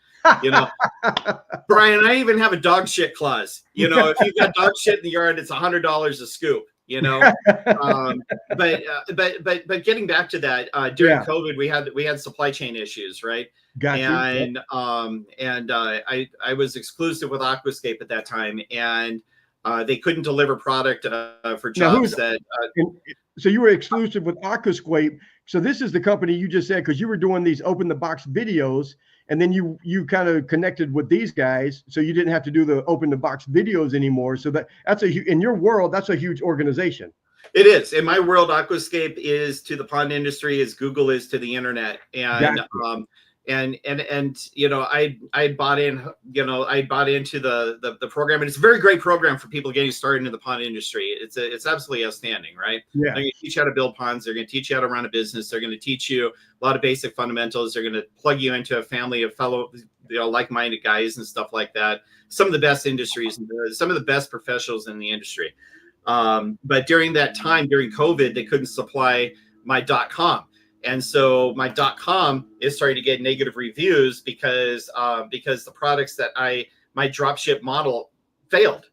Brian, I even have a dog shit clause. If you've got dog shit in the yard, it's $100 a scoop. But getting back to that, during COVID, we had supply chain issues, right? Gotcha. And I was exclusive with Aquascape at that time, and they couldn't deliver product for jobs so you were exclusive with Aquascape. So this is the company you just said, because you were doing these open the box videos, and then you kind of connected with these guys, so you didn't have to do the open the box videos anymore. So that's in your world, that's a huge organization. It is. In my world, Aquascape is to the pond industry as Google is to the internet. And gotcha. I bought into the program, and it's a very great program for people getting started in the pond industry. It's absolutely outstanding, right? Yeah. They're going to teach you how to build ponds. They're going to teach you how to run a business. They're going to teach you a lot of basic fundamentals. They're going to plug you into a family of fellow, like-minded guys and stuff like that. Some of the best industries, some of the best professionals in the industry. But during that time, during COVID, they couldn't supply my .com. And so my .com is starting to get negative reviews because the products that my dropship model failed.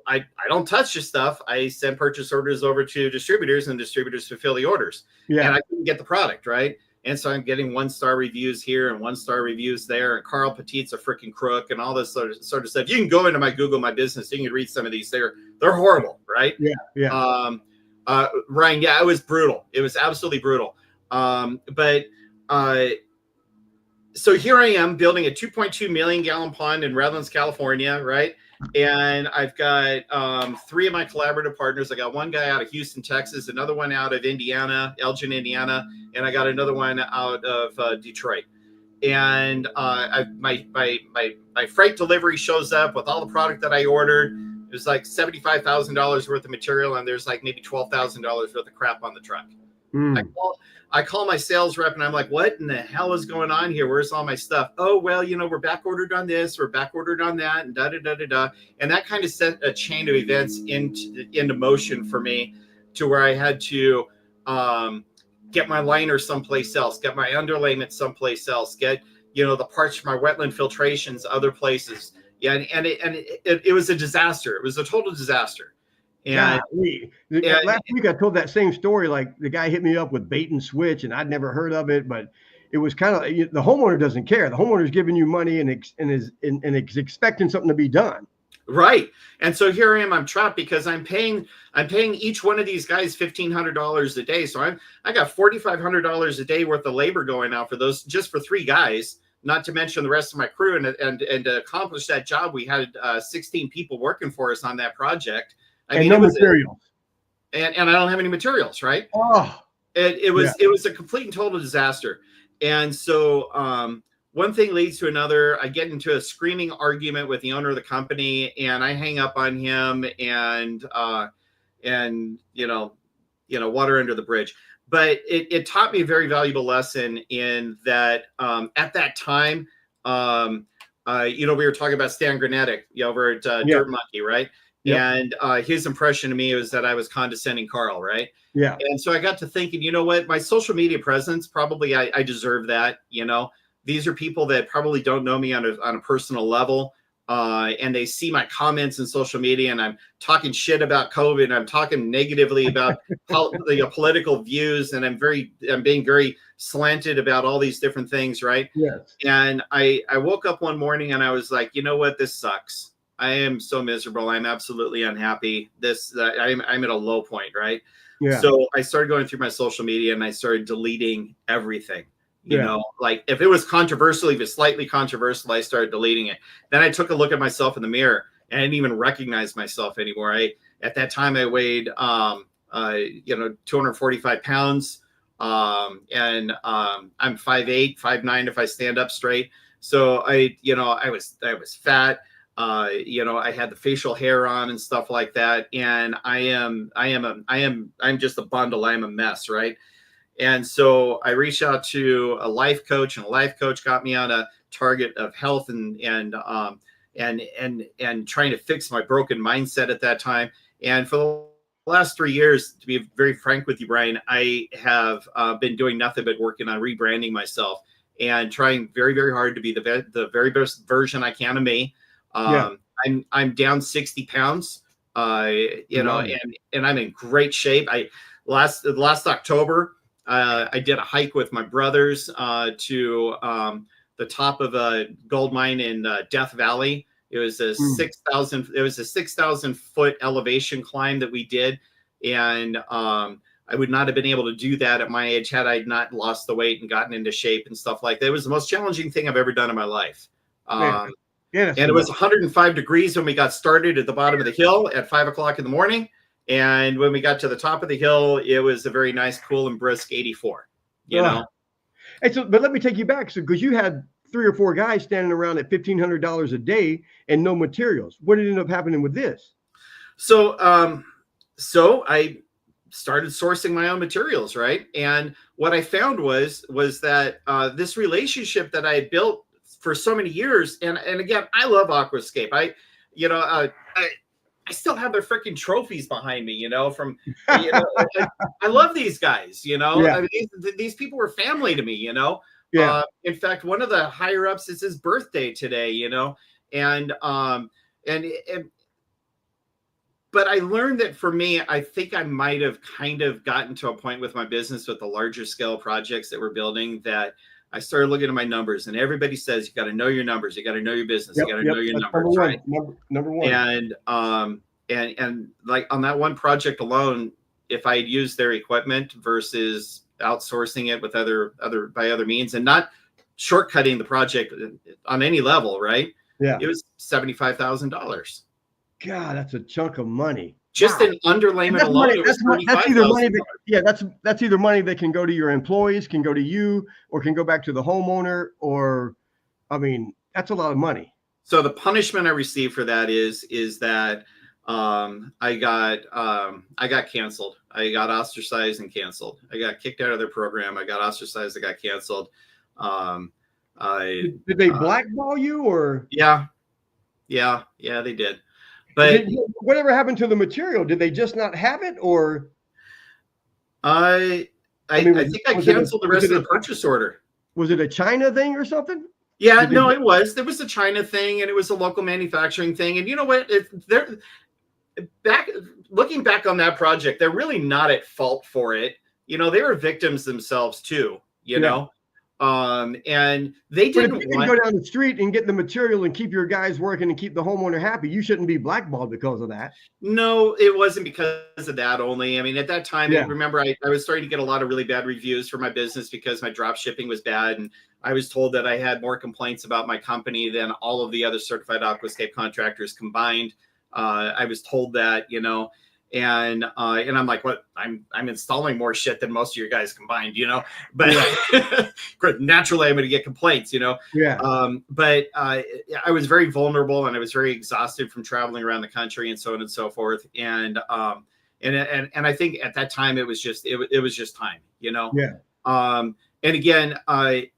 I don't touch your stuff. I send purchase orders over to distributors, and distributors fulfill the orders. Yeah. And I couldn't get the product, right? And so I'm getting 1-star reviews here and 1-star reviews there. And Carl Petite's a freaking crook and all this sort of stuff. You can go into my Google My Business. You can read some of these. They're horrible, right? Yeah. Yeah. Ryan, yeah, it was brutal. It was absolutely brutal. So here I am building a 2.2 million gallon pond in Redlands, California, right? And I've got 3 of my collaborative partners. I got one guy out of Houston, Texas, another one out of Indiana, Elgin, Indiana, and I got another one out of Detroit. And my freight delivery shows up with all the product that I ordered. It was like $75,000 worth of material, and there's like maybe $12,000 worth of crap on the truck. I call my sales rep, and I'm like, what in the hell is going on here? Where's all my stuff? Oh, well, we're back ordered on this, we're back ordered on that, and da-da-da-da-da. And that kind of set a chain of events into motion for me, to where I had to get my liner someplace else, get my underlayment someplace else, get, the parts for my wetland filtrations other places. Yeah, and it was a disaster. It was a total disaster. And last week I told that same story. Like, the guy hit me up with bait and switch, and I'd never heard of it, but it was kind of, the homeowner doesn't care. The homeowner's giving you money and is expecting something to be done. Right. And so here I am, I'm trapped because I'm paying each one of these guys $1,500 a day. So I got $4,500 a day worth of labor going out for those, just for 3 guys, not to mention the rest of my crew. And to accomplish that job, we had 16 people working for us on that project. No materials. And I don't have any materials, right? Oh, it was a complete and total disaster. And so one thing leads to another. I get into a screaming argument with the owner of the company, and I hang up on him, and water under the bridge. But it taught me a very valuable lesson in that at that time, we were talking about Stan Granetic over at Dirt Monkey, right? Yep. And his impression of me was that I was condescending Carl, right? Yeah. And so I got to thinking, you know what? My social media presence, probably I deserve that. These are people that probably don't know me on a personal level. And they see my comments in social media, and I'm talking shit about COVID. And I'm talking negatively about political views, and I'm being very slanted about all these different things, right? Yes. And I woke up one morning and I was like, you know what, this sucks. I am so miserable. I'm absolutely unhappy. I'm at a low point, right? Yeah. So I started going through my social media and I started deleting everything. You Yeah. know, like if it was controversial, if it's slightly controversial, I started deleting it. Then I took a look at myself in the mirror and I didn't even recognize myself anymore. At that time I weighed 245 pounds. I'm 5'8", 5'9" if I stand up straight. So I was fat. I had the facial hair on and stuff like that. And I'm just a bundle. I am a mess, right? And so I reached out to a life coach, and a life coach got me on a target of health and trying to fix my broken mindset at that time. And for the last 3 years, to be very frank with you, Brian, I have been doing nothing but working on rebranding myself and trying very, very hard to be the very best version I can of me. I'm down 60 pounds, and I'm in great shape. Last October, I did a hike with my brothers to the top of a gold mine in Death Valley. It was a 6,000 foot elevation climb that we did, and I would not have been able to do that at my age had I not lost the weight and gotten into shape and stuff like that. It was the most challenging thing I've ever done in my life. And it was 105 degrees when we got started at the bottom of the hill at 5 o'clock in the morning. And when we got to the top of the hill, it was a very nice, cool and brisk 84, you know? And so, but let me take you back. So, because you had 3 or 4 guys standing around at $1,500 a day and no materials. What did end up happening with this? So I started sourcing my own materials, right? And what I found was that this relationship that I had built for so many years, and again, I love Aquascape. I still have their freaking trophies behind me, from, I love these guys, Yeah. I mean, these people were family to me, Yeah. In fact, one of the higher ups, is his birthday today, but I learned that for me, I think I might have kind of gotten to a point with my business with the larger scale projects that we're building that I started looking at my numbers, and everybody says you got to know your numbers, you got to know your business, you got to know your numbers, right? Number one. And like on that one project alone, if I had used their equipment versus outsourcing it with by other means and not shortcutting the project on any level, right? Yeah, it was $75,000. God, that's a chunk of money. Just an underlayment alone. Money, that's either money that's either money that can go to your employees, can go to you, or can go back to the homeowner, or I mean, that's a lot of money. So the punishment I received for that is that I got canceled. I got ostracized and canceled. I got kicked out of their program. I got ostracized. I got canceled. Did they blackball you, or? Yeah, they did. But whatever happened to the material? Did they just not have it, or? I think I canceled the rest of the purchase order. Was it a China thing or something? Yeah, no, it was. There was a China thing, and it was a local manufacturing thing. And you know what? Looking back on that project, they're really not at fault for it. They were victims themselves too. You know. And they didn't want to go down the street and get the material and keep your guys working and keep the homeowner happy. You shouldn't be blackballed because of that. No, it wasn't because of that only. I mean, at that time, remember, I was starting to get a lot of really bad reviews for my business because my drop shipping was bad. And I was told that I had more complaints about my company than all of the other certified aquascape contractors combined. I was told that, and I'm like, what? I'm installing more shit than most of your guys combined, but naturally I'm going to get complaints, but I was very vulnerable and I was very exhausted from traveling around the country and so on and so forth. And I think at that time it was just time, and again, I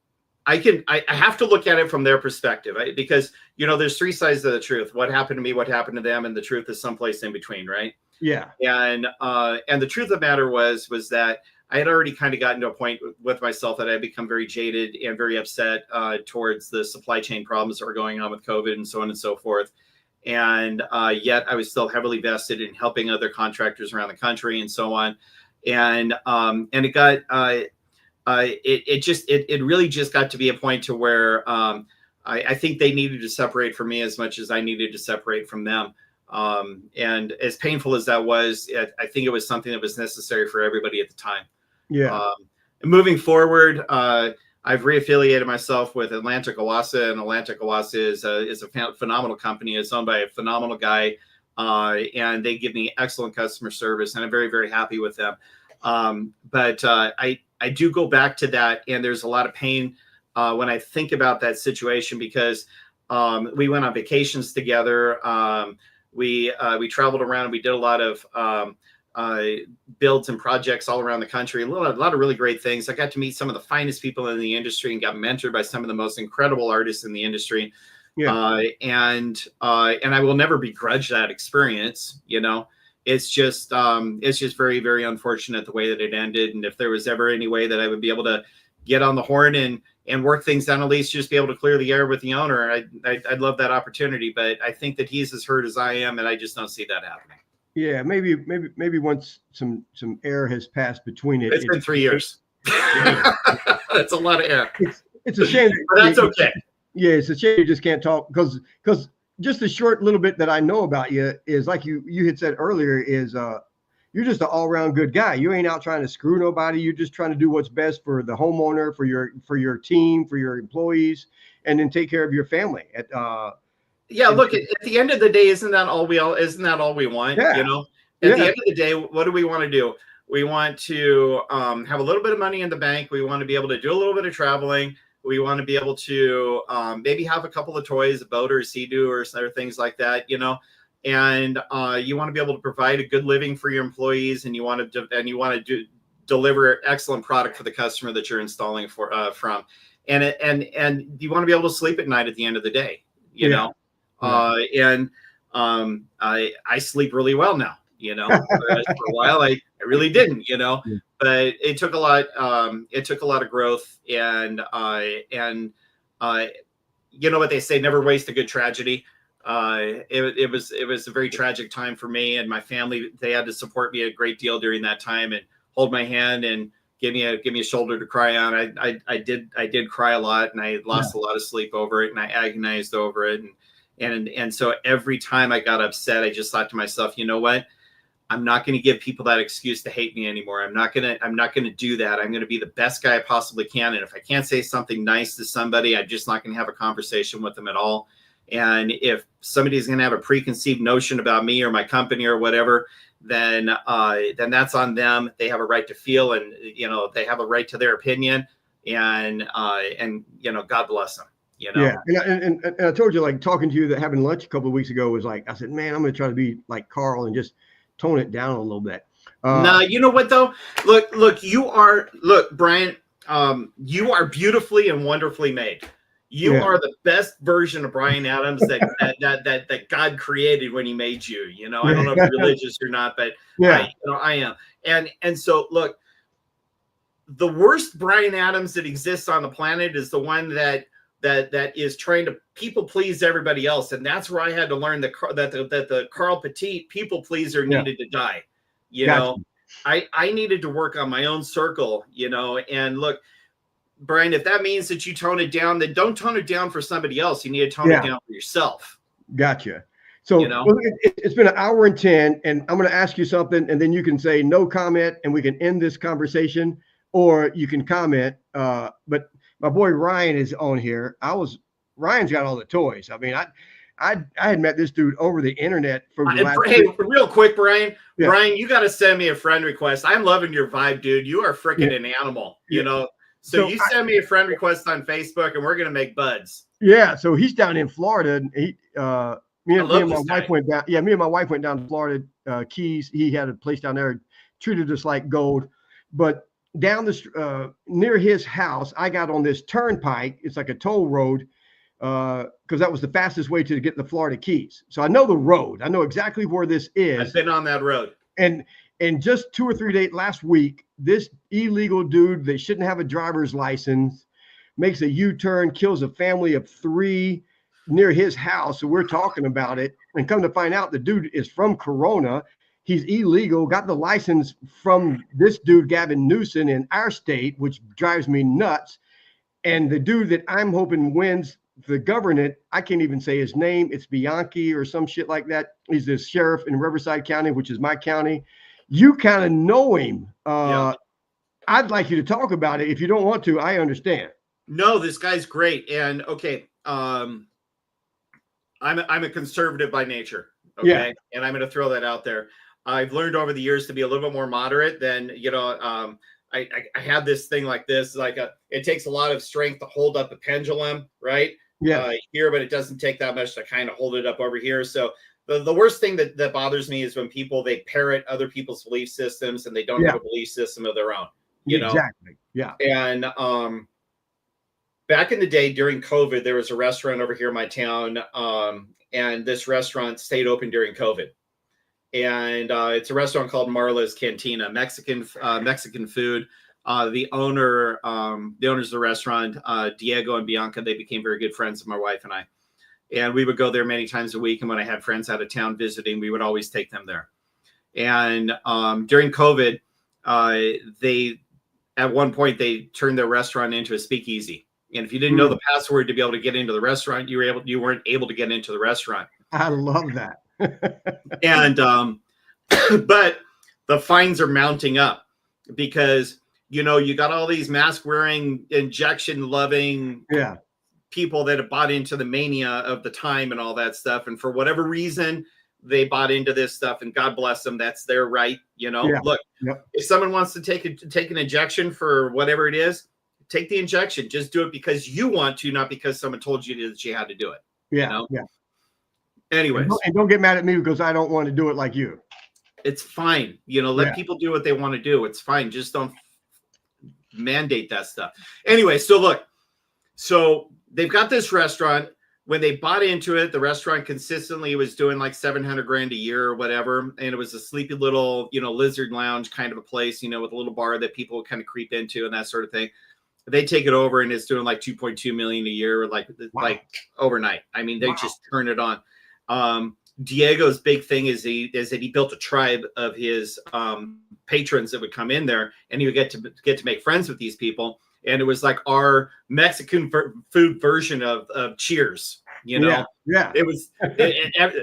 have to look at it from their perspective, right? Because, there's 3 sides of the truth. What happened to me, what happened to them, and the truth is someplace in between, right? Yeah. And the truth of the matter was that I had already kind of gotten to a point with myself that I had become very jaded and very upset towards the supply chain problems that were going on with COVID and so on and so forth. And yet I was still heavily vested in helping other contractors around the country and so on. And it got it really just got to be a point to where I think they needed to separate from me as much as I needed to separate from them. And as painful as that was, I think it was something that was necessary for everybody at the time. Yeah. Moving forward, I've reaffiliated myself with Atlantic Owasso, and Atlantic Owasso is a phenomenal company. It's owned by a phenomenal guy, and they give me excellent customer service, and I'm very, very happy with them. But I do go back to that, and there's a lot of pain when I think about that situation, because we went on vacations together. We traveled around. We did a lot of builds and projects all around the country. A lot of really great things. I got to meet some of the finest people in the industry and got mentored by some of the most incredible artists in the industry. Yeah. And I will never begrudge that experience. You know, it's just very, very unfortunate the way that it ended. And if there was ever any way that I would be able to get on the horn and work things down, at least just be able to clear the air with the owner, I'd love that opportunity. But I think that he's as hurt as I am, and I just don't see that happening. Yeah, maybe once some air has passed between it. It's been 3 years. That's a lot of air. It's a shame. But that's okay. Yeah, it's a shame you just can't talk, because just the short little bit that I know about you is, like you had said earlier, is you're just an all-around good guy. You ain't out trying to screw nobody. You're just trying to do what's best for the homeowner, for your team, for your employees, and then take care of your family. Yeah, look, at the end of the day, isn't that all we want? Yeah. You know, at the end of the day, what do we want to do? We want to have a little bit of money in the bank. We want to be able to do a little bit of traveling. We want to be able to maybe have a couple of toys, a boat or a Sea-Doo or other things like that, you know. And you want to be able to provide a good living for your employees, and you want to deliver excellent product for the customer that you're installing from, and you want to be able to sleep at night at the end of the day, you know. And I sleep really well now, you know. Whereas for a while I really didn't, you know. But it took a lot. It took a lot of growth, and you know what they say: never waste a good tragedy. It was a very tragic time for me and my family. They had to support me a great deal during that time and hold my hand and give me a shoulder to cry on. I did cry a lot, and I lost a lot of sleep over it, and I agonized over it. And so every time I got upset, I just thought to myself, you know what? I'm not going to give people that excuse to hate me anymore. I'm not going to do that. I'm going to be the best guy I possibly can. And if I can't say something nice to somebody, I'm just not going to have a conversation with them at all. And if somebody's going to have a preconceived notion about me or my company or whatever, then that's on them. They have a right to feel, and, you know, they have a right to their opinion, and you know, God bless them. You know? Yeah, and I told you, like, talking to you, that having lunch a couple of weeks ago was like, I said, man, I'm going to try to be like Carl and just tone it down a little bit. No, you know what though? Look, Brian, you are beautifully and wonderfully made. You are the best version of Bryan Adams that God created when He made you. You know, I don't know if you're religious or not, but I am. And so look, the worst Bryan Adams that exists on the planet is the one that is trying to people please everybody else, and that's where I had to learn that the Carl Petite people pleaser needed to die. You know, I needed to work on my own circle. You know, and look, Brian, if that means that you tone it down, then don't tone it down for somebody else. You need to tone it down for yourself. Gotcha. So, you know, it's been 1 hour and 10, and I'm going to ask you something, and then you can say no comment, and we can end this conversation, or you can comment. But my boy Ryan is on here. Ryan's got all the toys. I mean, I had met this dude over the internet for the last real quick, Brian. Yeah. Brian, you got to send me a friend request. I'm loving your vibe, dude. You are freaking an animal, you know. So you send me a friend request on Facebook, and we're gonna make buds. Yeah. So he's down in Florida, and me and my wife went down. Yeah, me and my wife went down to Florida Keys. He had a place down there, treated us like gold. But down near his house, I got on this turnpike. It's like a toll road, because that was the fastest way to get to the Florida Keys. So I know the road. I know exactly where this is. I've been on that road. And just 2 or 3 days last week, this illegal dude that shouldn't have a driver's license makes a U-turn, kills a family of 3 near his house. So we're talking about it, and come to find out, the dude is from Corona. He's illegal, got the license from this dude, Gavin Newsom, in our state, which drives me nuts. And the dude that I'm hoping wins the government, I can't even say his name. It's Bianchi or some shit like that. He's the sheriff in Riverside County, which is my county. You kind of know him. I'd like you to talk about it. If you don't want to, I understand. No, this guy's great. And okay, I'm a conservative by nature. Okay. Yeah. And I'm going to throw that out there. I've learned over the years to be a little bit more moderate than, I have this thing like this, it takes a lot of strength to hold up the pendulum, right? Yeah. Here, but it doesn't take that much to kind of hold it up over here. So the worst thing that bothers me is when people, they parrot other people's belief systems and they don't have a belief system of their own, you know? Exactly. Yeah. And, back in the day during COVID, there was a restaurant over here in my town. And this restaurant stayed open during COVID. And it's a restaurant called Marla's Cantina, Mexican food. The owners of the restaurant, Diego and Bianca, they became very good friends of my wife and I. And we would go there many times a week. And when I had friends out of town visiting, we would always take them there. And during COVID, at one point, they turned their restaurant into a speakeasy. And if you didn't know the password to be able to get into the restaurant, you weren't able to get into the restaurant. I love that. And but the fines are mounting up because you got all these mask wearing, injection loving people that have bought into the mania of the time and all that stuff. And for whatever reason, they bought into this stuff, and God bless them. That's their right. Look, if someone wants to take an injection for whatever it is, take the injection. Just do it because you want to, not because someone told you that you had to do it. Yeah. Anyways. And don't get mad at me because I don't want to do it like you. It's fine. Let people do what they want to do. It's fine. Just don't mandate that stuff. Anyway, so they've got this restaurant. When they bought into it, the restaurant consistently was doing like $700,000 a year or whatever. And it was a sleepy little, lizard lounge kind of a place, with a little bar that people would kind of creep into and that sort of thing. They take it over and it's doing like 2.2 million a year, like overnight. I mean, they just turn it on. Diego's big thing is that he built a tribe of his patrons that would come in there, and he would get to make friends with these people. And it was like our Mexican food version of Cheers, Yeah. It was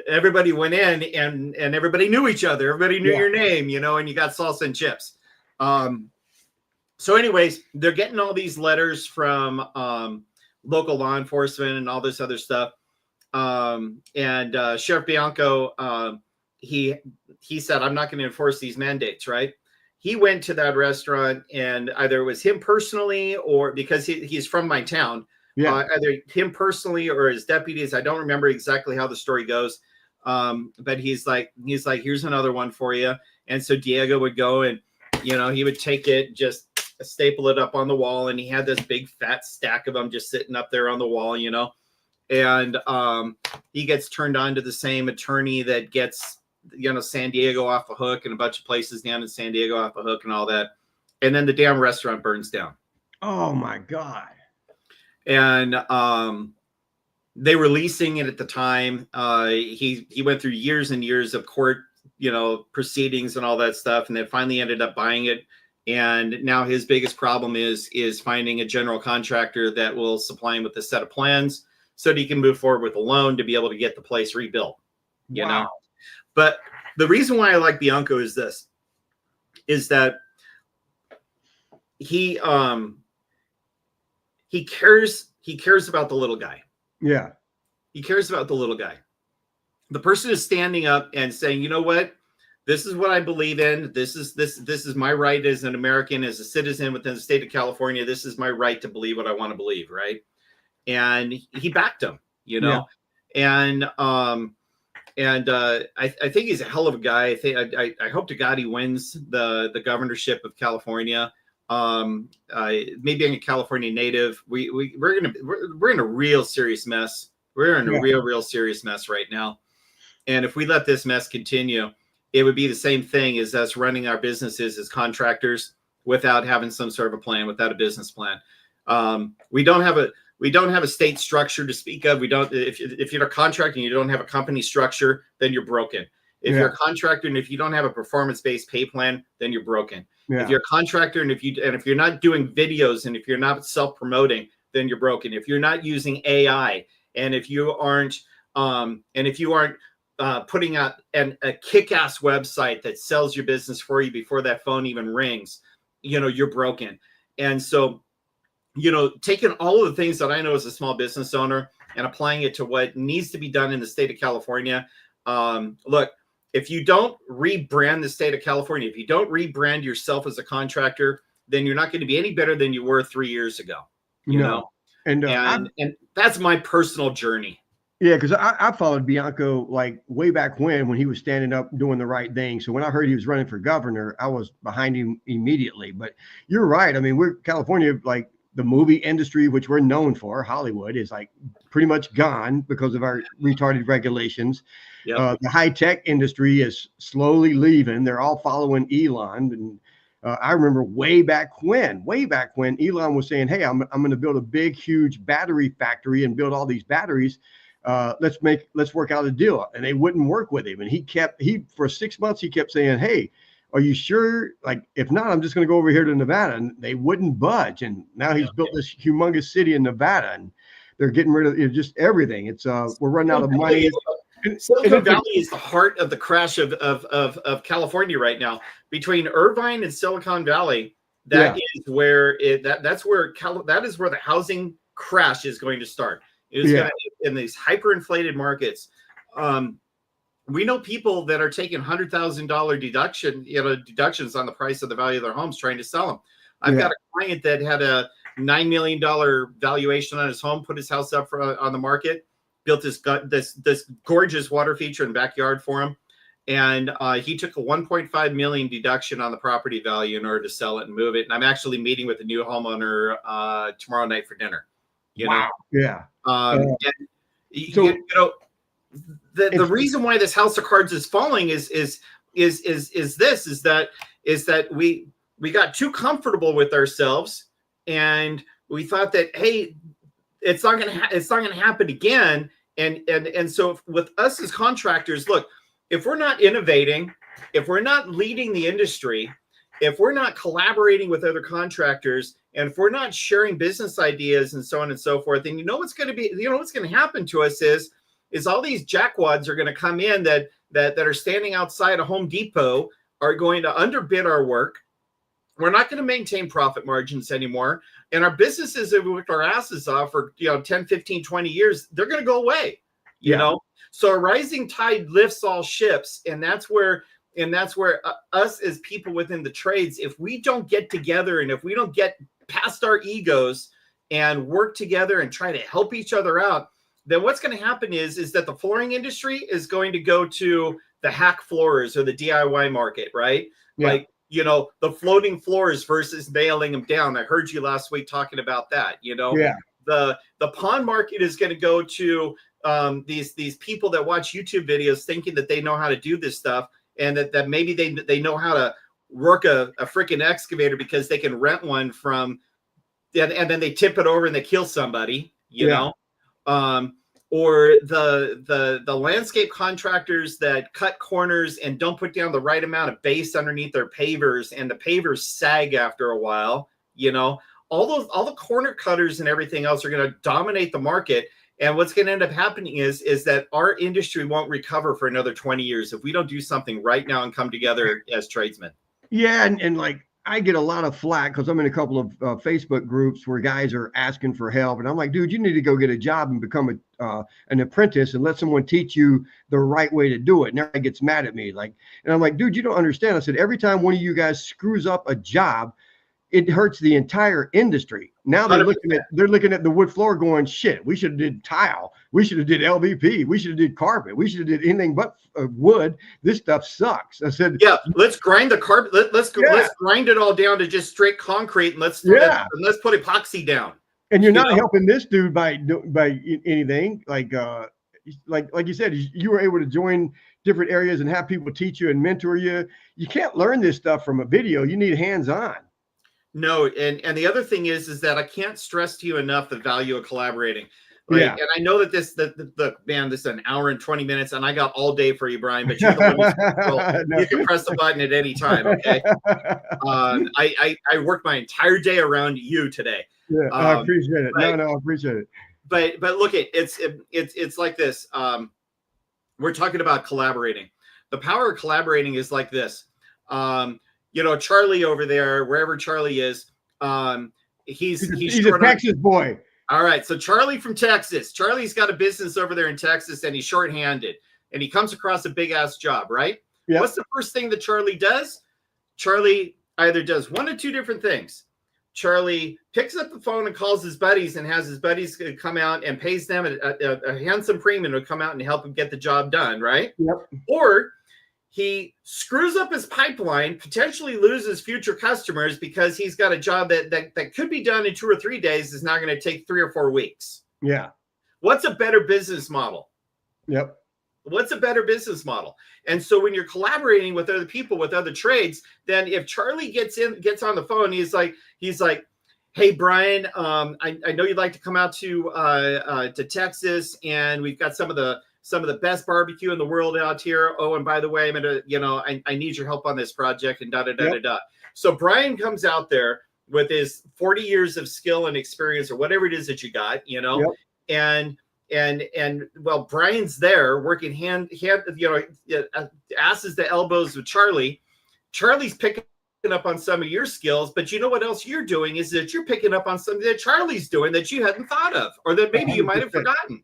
everybody went in and everybody knew each other. Everybody knew your name, and you got salsa and chips. So anyways, they're getting all these letters from local law enforcement and all this other stuff. And Sheriff Bianco, he said, I'm not going to enforce these mandates, right? He went to that restaurant, and either it was him personally or because he's from my town, either him personally or his deputies. I don't remember exactly how the story goes. But he's like, here's another one for you. And so Diego would go and, he would take it, just staple it up on the wall. And he had this big fat stack of them just sitting up there on the wall, and he gets turned on to the same attorney that gets, San Diego off the hook and a bunch of places down in San Diego off the hook and all that. And then the damn restaurant burns down. Oh my God. And they were leasing it at the time. He went through years and years of court, proceedings and all that stuff. And then finally ended up buying it. And now his biggest problem is finding a general contractor that will supply him with a set of plans so that he can move forward with a loan to be able to get the place rebuilt, you know? But the reason why I like Bianco is that he cares about the little guy. Yeah. He cares about the little guy. The person is standing up and saying, you know what? This is what I believe in. This is my right as an American, as a citizen within the state of California. This is my right to believe what I want to believe, right? And he backed him, And I think he's a hell of a guy. I hope to God he wins the governorship of California. Maybe being a California native, we're in a real serious mess. We're in a real serious mess right now. And if we let this mess continue, it would be the same thing as us running our businesses as contractors without having some sort of a plan, without a business plan. We don't have a state structure to speak of. If you're a contractor and you don't have a company structure, then you're broken. If you're a contractor and if you don't have a performance-based pay plan, then you're broken. If you're a contractor and if you're not doing videos and if you're not self-promoting, then you're broken. If you're not using AI and if you aren't putting out a kick-ass website that sells your business for you before that phone even rings, you're broken. And so, taking all of the things that I know as a small business owner and applying it to what needs to be done in the state of California. Look, if you don't rebrand the state of California, if you don't rebrand yourself as a contractor, then you're not going to be any better than you were 3 years ago. You know, and that's my personal journey. Yeah, because I followed Bianco like way back when he was standing up doing the right thing. So when I heard he was running for governor, I was behind him immediately. But you're right. I mean, we're California, like the movie industry, which we're known for, Hollywood, is like pretty much gone because of our retarded regulations. Yep. The high tech industry is slowly leaving. They're all following Elon. And I remember way back when Elon was saying, hey, I'm going to build a big, huge battery factory and build all these batteries. Let's work out a deal. And they wouldn't work with him. And he for 6 months, he kept saying, hey, are you sure? Like, if not, I'm just going to go over here to Nevada. And they wouldn't budge. And now he's built this humongous city in Nevada and they're getting rid of just everything. It's we're running out of money. Silicon Valley is the heart of the crash of California right now. Between Irvine and Silicon Valley, that is where the housing crash is going to start. It's going to, in these hyperinflated markets. We know people that are taking $100,000 deductions on the price of the value of their homes trying to sell them. I've got a client that had a $9 million valuation on his home, put his house up on the market, built this gorgeous water feature in the backyard for him. And he took a $1.5 million deduction on the property value in order to sell it and move it. And I'm actually meeting with a new homeowner tomorrow night for dinner. Wow. Yeah. The reason why this house of cards is falling is that we got too comfortable with ourselves and we thought that, hey, it's not gonna happen again. And so with us as contractors, look, if we're not innovating, if we're not leading the industry, if we're not collaborating with other contractors, and if we're not sharing business ideas and so on and so forth, then what's going to happen to us is all these jackwads are going to come in that are standing outside a Home Depot are going to underbid our work. We're not going to maintain profit margins anymore. And our businesses that we worked our asses off for 10, 15, 20 years, they're going to go away. You know? So a rising tide lifts all ships. And that's where us as people within the trades, if we don't get together and if we don't get past our egos and work together and try to help each other out, then what's going to happen is that the flooring industry is going to go to the hack floors or the DIY market, right? Yeah. Like, the floating floors versus nailing them down. I heard you last week talking about that, The pawn market is going to go to these people that watch YouTube videos thinking that they know how to do this stuff and that maybe they know how to work a freaking excavator because they can rent one from, and then they tip it over and they kill somebody, you know, or the landscape contractors that cut corners and don't put down the right amount of base underneath their pavers and the pavers sag after a while, all the corner cutters and everything else are going to dominate the market. And what's going to end up happening is that our industry won't recover for another 20 years if we don't do something right now and come together as tradesmen. Yeah, and like I get a lot of flack because I'm in a couple of Facebook groups where guys are asking for help, and I'm like, dude, you need to go get a job and become an apprentice and let someone teach you the right way to do it. And everybody gets mad at me, and I'm like, dude, you don't understand. I said, every time one of you guys screws up a job, it hurts the entire industry. Now they're looking at the wood floor going, shit, we should have did tile. We should have did LVP. We should have did carpet. We should have did anything but wood. This stuff sucks. I said, yeah, let's grind the carpet. Let's grind it all down to just straight concrete and let's put epoxy down. And you're not helping this dude by anything. Like you said, you were able to join different areas and have people teach you and mentor you. You can't learn this stuff from a video. You need hands-on. No, and the other thing is that I can't stress to you enough the value of collaborating. Like, Yeah. and I know that man, this is an hour and 20 minutes, and I got all day for you, Brian. But you're the one who's control. No. You can press the button at any time. Okay. I worked my entire day around you today. Yeah, I appreciate it. No, I appreciate it. But look, it's like this. We're talking about collaborating. The power of collaborating is like this. Charlie over there, wherever Charlie is, he's a Texas boy. All right, so Charlie from Texas. Charlie's got a business over there in Texas, and he's shorthanded, and he comes across a big ass job, right? Yep. What's the first thing that Charlie does? Charlie either does one of two different things. Charlie picks up the phone and calls his buddies and has his buddies come out and pays them a handsome premium to come out and help him get the job done, right? Yep. Or he screws up his pipeline, potentially loses future customers because he's got a job that could be done in 2 or 3 days is now going to take 3 or 4 weeks. Yeah. What's a better business model? Yep. What's a better business model? And so when you're collaborating with other people, with other trades, then if Charlie gets on the phone, he's like, hey, Brian, I know you'd like to come out to Texas, and we've got some of the best barbecue in the world out here. Oh, and by the way, I'm gonna, I need your help on this project, and da. So Brian comes out there with his 40 years of skill and experience, or whatever it is that you got, and well, Brian's there working hand, asses to elbows with Charlie. Charlie's picking up on some of your skills, but you know what else you're doing is that you're picking up on something that Charlie's doing that you hadn't thought of, or that maybe you might have forgotten.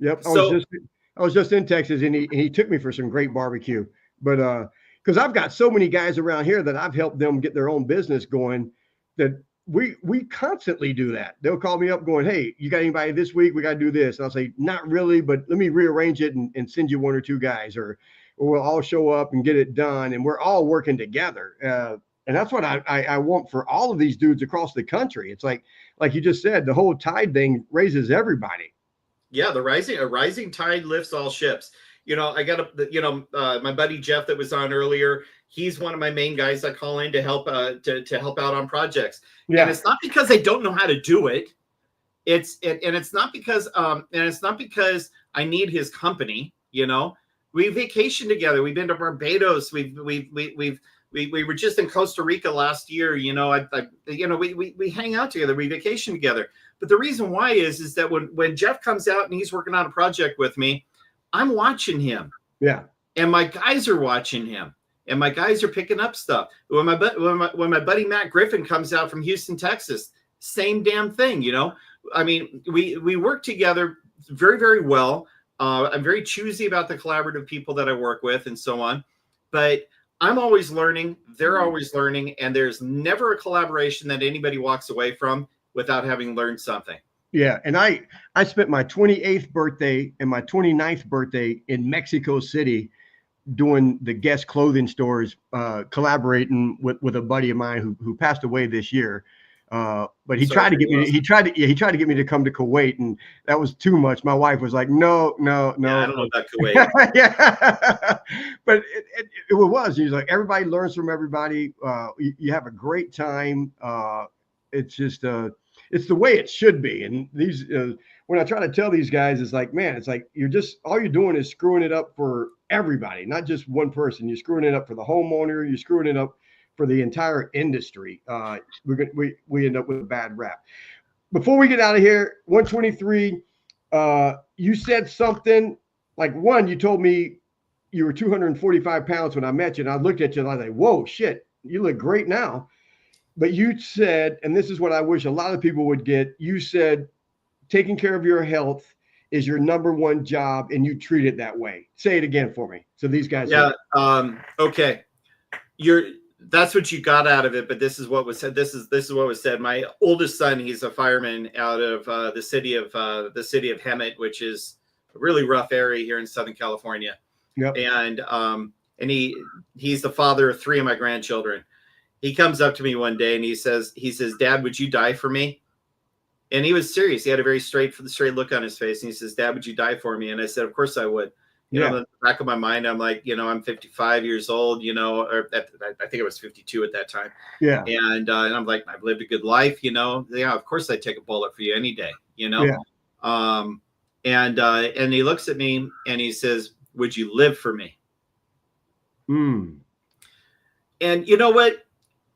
Yep. I was just in Texas, and he took me for some great barbecue, but because I've got so many guys around here that I've helped them get their own business going, that we constantly do that. They'll call me up going, hey, you got anybody this week? We got to do this. And I'll say, not really, but let me rearrange it and send you 1 or 2 guys, or we'll all show up and get it done. And we're all working together. And that's what I want for all of these dudes across the country. It's like you just said, the whole tide thing raises everybody. Yeah. A rising tide lifts all ships. I got my buddy Jeff that was on earlier. He's one of my main guys I call in to help help out on projects. Yeah. And it's not because they don't know how to do it. It's not because I need his company. We vacation together. We've been to Barbados. We were just in Costa Rica last year. We hang out together. We vacation together. But the reason why is that when Jeff comes out and he's working on a project with me, I'm watching him. Yeah. And my guys are watching him. And my guys are picking up stuff. When my buddy Matt Griffin comes out from Houston, Texas, same damn thing, I mean, we work together very, very well. I'm very choosy about the collaborative people that I work with and so on. But I'm always learning. They're always learning. And there's never a collaboration that anybody walks away from without having learned something. Yeah. And I spent my 28th birthday and my 29th birthday in Mexico City doing the guest clothing stores, collaborating with a buddy of mine who passed away this year. But he tried to get me to come to Kuwait, and that was too much. My wife was like, no. Yeah, I don't know about Kuwait. Yeah. But it was. He's like, everybody learns from everybody. You have a great time. It's just it's the way it should be. And these when I try to tell these guys, it's like, man, it's like all you're doing is screwing it up for everybody, not just one person. You're screwing it up for the homeowner. You're screwing it up for the entire industry. We end up with a bad rap. Before we get out of here, 123, you said something like, you told me you were 245 pounds when I met you, and I looked at you and I was like, whoa, shit, you look great now. But you said, and this is what I wish a lot of people would get, you said taking care of your health is your number one job, and you treat it that way. Say it again for me. So these guys. Yeah. Okay. That's what you got out of it, but this is what was said. This is what was said. My oldest son, he's a fireman out of the city of Hemet, which is a really rough area here in Southern California. Yep. And he's the father of 3 of my grandchildren. He comes up to me one day and he says, Dad, would you die for me? And he was serious. He had a very straight look on his face. And he says, Dad, would you die for me? And I said, of course I would. You know, in the back of my mind, I'm like, I'm 55 years old, or I think I was 52 at that time. Yeah. And I'm like, I've lived a good life, Yeah, of course I'd take a bullet for you any day, Yeah. And he looks at me and he says, "Would you live for me?" And you know what?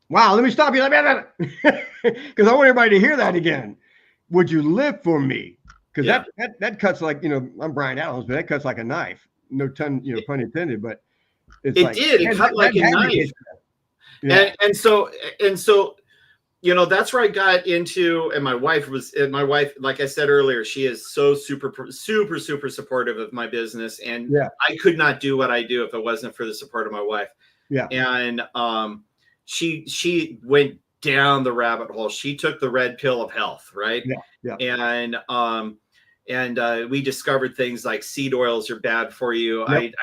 Wow, let me stop you. Because I want everybody to hear that again. Would you live for me? Because that cuts like, I'm Brian Adams, but that cuts like a knife. No pun intended, but it did. It cut like a knife. Yeah. And so that's where I got into, and my wife, like I said earlier, she is so super supportive of my business. And I could not do what I do if it wasn't for the support of my wife. Yeah. And she went down the rabbit hole. She took the red pill of health, right? Yeah. And we discovered things like seed oils are bad for you. Yep.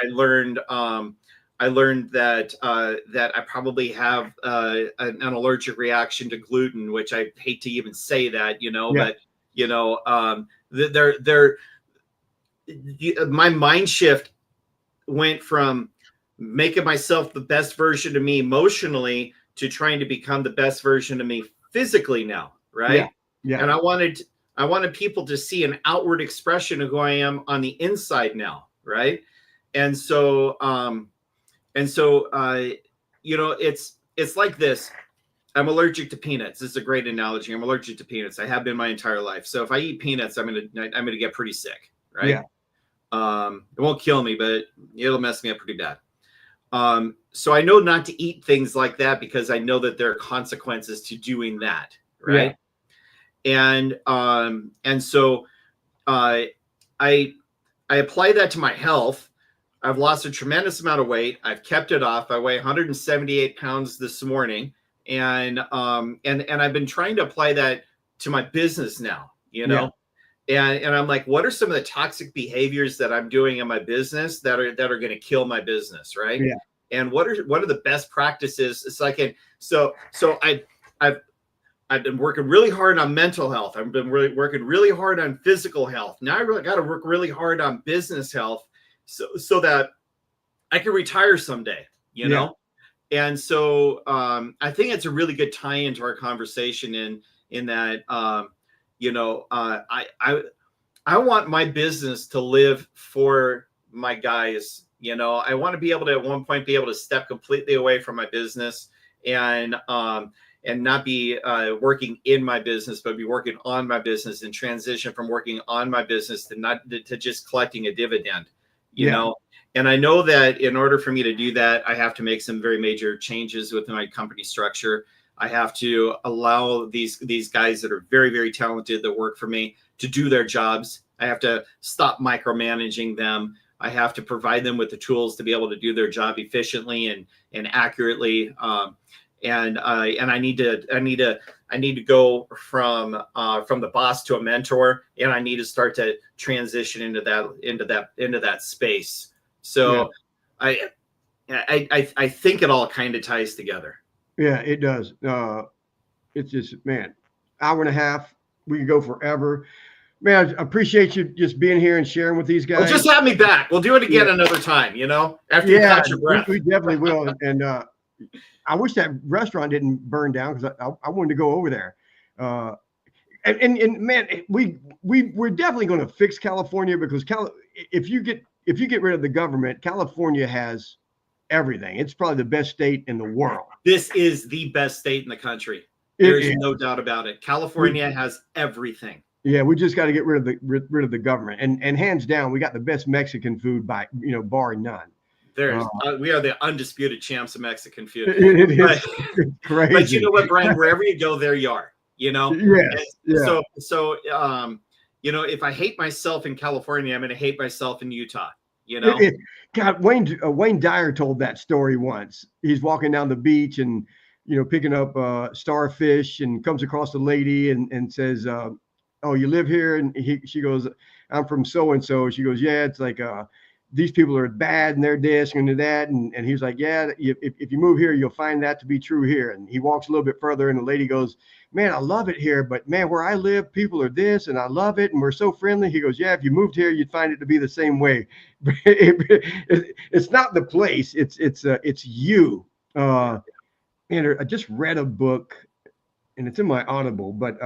I learned that I probably have an allergic reaction to gluten, which I hate to even say that, but my mind shift went from making myself the best version of me emotionally to trying to become the best version of me physically now, right? Yeah. And I wanted people to see an outward expression of who I am on the inside now, right? And so it's like this. I'm allergic to peanuts. This is a great analogy. I'm allergic to peanuts. I have been my entire life. So if I eat peanuts, I'm gonna get pretty sick, right? Yeah. It won't kill me, but it'll mess me up pretty bad. So I know not to eat things like that because I know that there are consequences to doing that, right? Yeah. And so I apply that to my health. I've lost a tremendous amount of weight. I've kept it off. I weigh 178 pounds this morning, and I've been trying to apply that to my business now, And I'm like, what are some of the toxic behaviors that I'm doing in my business that are going to kill my business, right? Yeah. And what are the best practices? It's like, I've been working really hard on mental health. I've been working really hard on physical health. Now I really got to work really hard on business health, so that I can retire someday, know? And so I think it's a really good tie into our conversation in that, I want my business to live for my guys. I want to be able to at one point be able to step completely away from my business and not be working in my business, but be working on my business and transition from working on my business to just collecting a dividend, you know? And I know that in order for me to do that, I have to make some very major changes within my company structure. I have to allow these guys that are very, very talented that work for me to do their jobs. I have to stop micromanaging them. I have to provide them with the tools to be able to do their job efficiently and accurately. And I need to go from the boss to a mentor, and I need to start to transition into that space. So I think it all kind of ties together. Yeah, it does. It's just, man, hour and a half. We could go forever. Man, I appreciate you just being here and sharing with these guys. Well, just have me back. We'll do it again another time, after you catch your breath. We definitely will. And I wish that restaurant didn't burn down because I wanted to go over there. And man, we're definitely going to fix California because if you get rid of the government, California has everything. It's probably the best state in the world. This is the best state in the country. There's no doubt about it. California has everything. Yeah, we just got to get rid of the government, and hands down, we got the best Mexican food by bar none. We are the undisputed champs of Mexican food. It is crazy. But you know what, Brian? Wherever you go, there you are. Yes. Yeah. So if I hate myself in California, I'm going to hate myself in Utah. God, Wayne Dyer told that story once. He's walking down the beach and picking up starfish and comes across a lady and says, "Oh, you live here?" And she goes, "I'm from so and so." She goes, "Yeah, it's like these people are bad and they're this and that." And he's like, "Yeah, if you move here, you'll find that to be true here." And he walks a little bit further and the lady goes, "Man, I love it here, but man, where I live, people are this and I love it and we're so friendly." He goes, "Yeah, if you moved here, you'd find it to be the same way." It's not the place, it's you. And I just read a book and it's in my Audible, but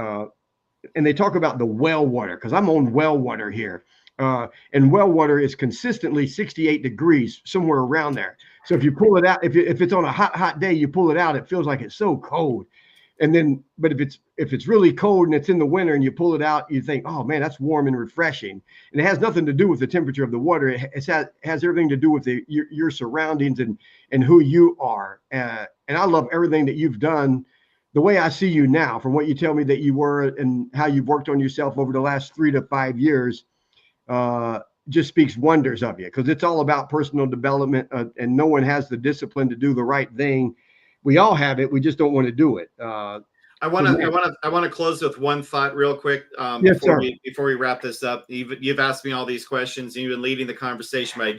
and they talk about the well water, because I'm on well water here. And well water is consistently 68 degrees, somewhere around there. So if you pull it out, if it's on a hot day, you pull it out, it feels like it's so cold. And then, but if it's really cold and it's in the winter and you pull it out, you think, oh man, that's warm and refreshing. And it has nothing to do with the temperature of the water. It has everything to do with your surroundings and who you are. And I love everything that you've done. The way I see you now, from what you tell me that you were and how you've worked on yourself over the last 3 to 5 years, just speaks wonders of you, because it's all about personal development, and no one has the discipline to do the right thing. We all have it. We just don't want to do it. I want to close with one thought real quick. Yes, before we wrap this up. You've asked me all these questions and you've been leading the conversation, but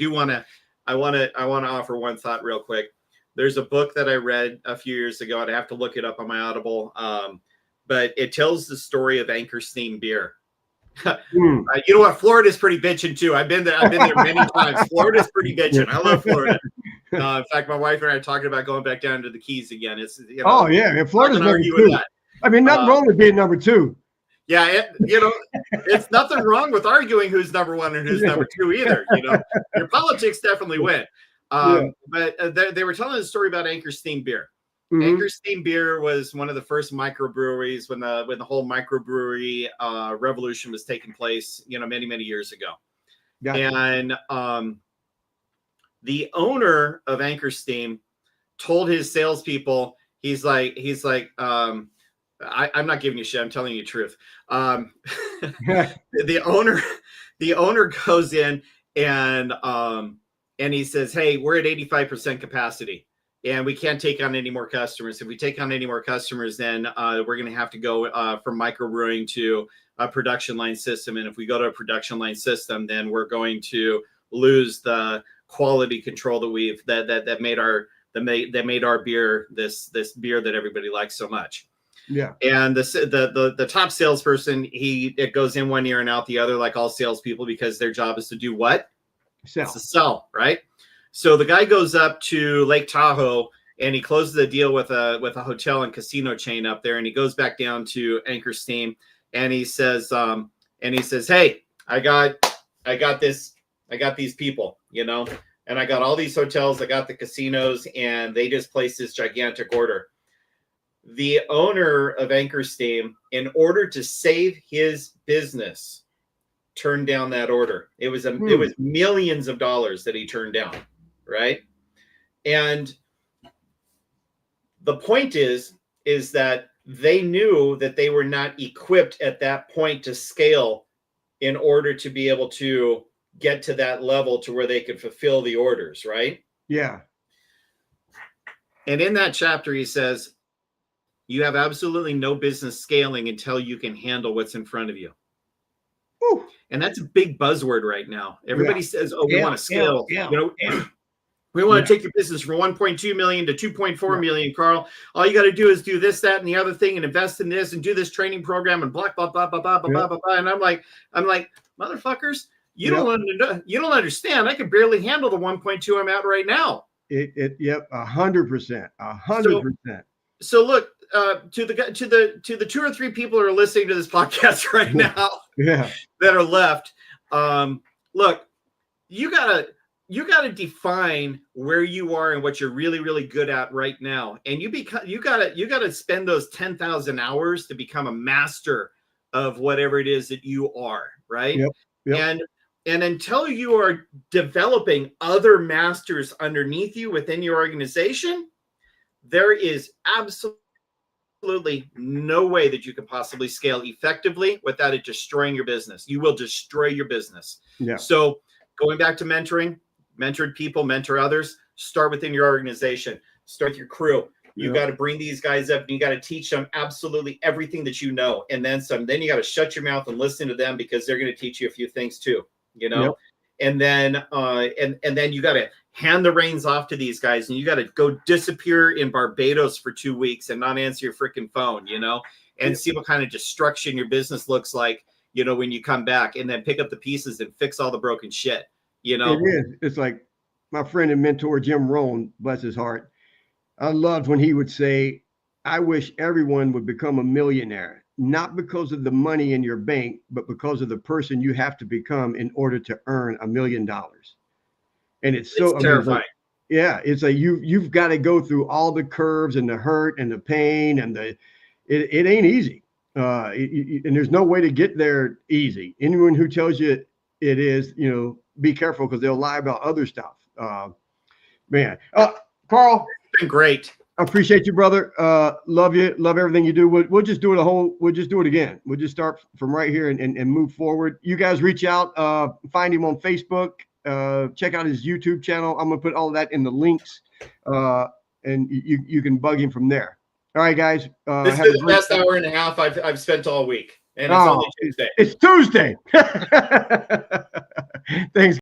I want to offer one thought real quick. There's a book that I read a few years ago. I'd have to look it up on my Audible. But it tells the story of Anchor Steam beer. You know what? Florida's pretty bitchin' too. I've been there many times. Florida's pretty bitchin'. I love Florida. In fact, my wife and I are talking about going back down to the Keys again. It's oh yeah, Florida's number 2. I mean, nothing wrong with being number 2. Yeah, it's nothing wrong with arguing who's number 1 and who's number 2 either. Your politics definitely win. But they were telling a story about Anchor Steam beer. Mm-hmm. Anchor Steam beer was one of the first microbreweries when the whole microbrewery revolution was taking place, many years ago. Gotcha. And the owner of Anchor Steam told his salespeople, he's like, I'm not giving you shit, I'm telling you the truth. The owner goes in and he says, hey, we're at 85% capacity. And we can't take on any more customers. If we take on any more customers, then we're going to have to go from microbrewing to a production line system. And if we go to a production line system, then we're going to lose the quality control that made our beer this beer that everybody likes so much. Yeah. And the top salesperson, it goes in one ear and out the other, like all salespeople, because their job is to do what? Sell. It's to sell, right? So the guy goes up to Lake Tahoe and he closes the deal with a hotel and casino chain up there, and he goes back down to Anchor Steam and he says, hey, I got these people, and I got all these hotels, I got the casinos, and they just placed this gigantic order. The owner of Anchor Steam, in order to save his business, turned down that order. It was millions of dollars that he turned down. Right. And the point is that they knew that they were not equipped at that point to scale in order to be able to get to that level to where they could fulfill the orders. Right. Yeah. And in that chapter, he says, you have absolutely no business scaling until you can handle what's in front of you. Whew. And that's a big buzzword right now. Everybody says, oh, we want to scale. We want to take your business from 1.2 million to 2.4 million, Carl. All you got to do is do this, that, and the other thing, and invest in this, and do this training program, and blah blah blah blah blah blah blah blah. And I'm like, motherfuckers, you don't understand. I can barely handle the 1.2 I'm at right now. 100%, 100%. So look, to the 2 or 3 people who are listening to this podcast right now, that are left, look, you gotta define where you are and what you're really, really good at right now. And you gotta spend those 10,000 hours to become a master of whatever it is that you are, right? Yep. And until you are developing other masters underneath you within your organization, there is absolutely no way that you can possibly scale effectively without it destroying your business. You will destroy your business. Yeah. So going back to mentoring, mentored people, mentor others, start within your organization, start with your crew. You got to bring these guys up and you got to teach them absolutely everything that you know. And then some, then you got to shut your mouth and listen to them because they're going to teach you a few things too, and then you got to hand the reins off to these guys and you got to go disappear in Barbados for 2 weeks and not answer your freaking phone, and see what kind of destruction your business looks like, when you come back, and then pick up the pieces and fix all the broken shit, It is. It's like my friend and mentor, Jim Rohn, bless his heart. I loved when he would say, I wish everyone would become a millionaire. not because of the money in your bank, but because of the person you have to become in order to earn $1 million. And it's so terrifying. Yeah, it's you've got to go through all the curves and the hurt and the pain and it ain't easy. And there's no way to get there easy. Anyone who tells you it is, be careful because they'll lie about other stuff. Man, Carl, it's been great. I appreciate you, brother. Love you. Love everything you do. We'll just do it we'll just do it again. We'll just start from right here and move forward. You guys reach out, find him on Facebook, check out his YouTube channel. I'm going to put all of that in the links, and you can bug him from there. All right, guys. This is the best hour and a half I've spent all week. And it's only Tuesday. It's Tuesday. Thanks.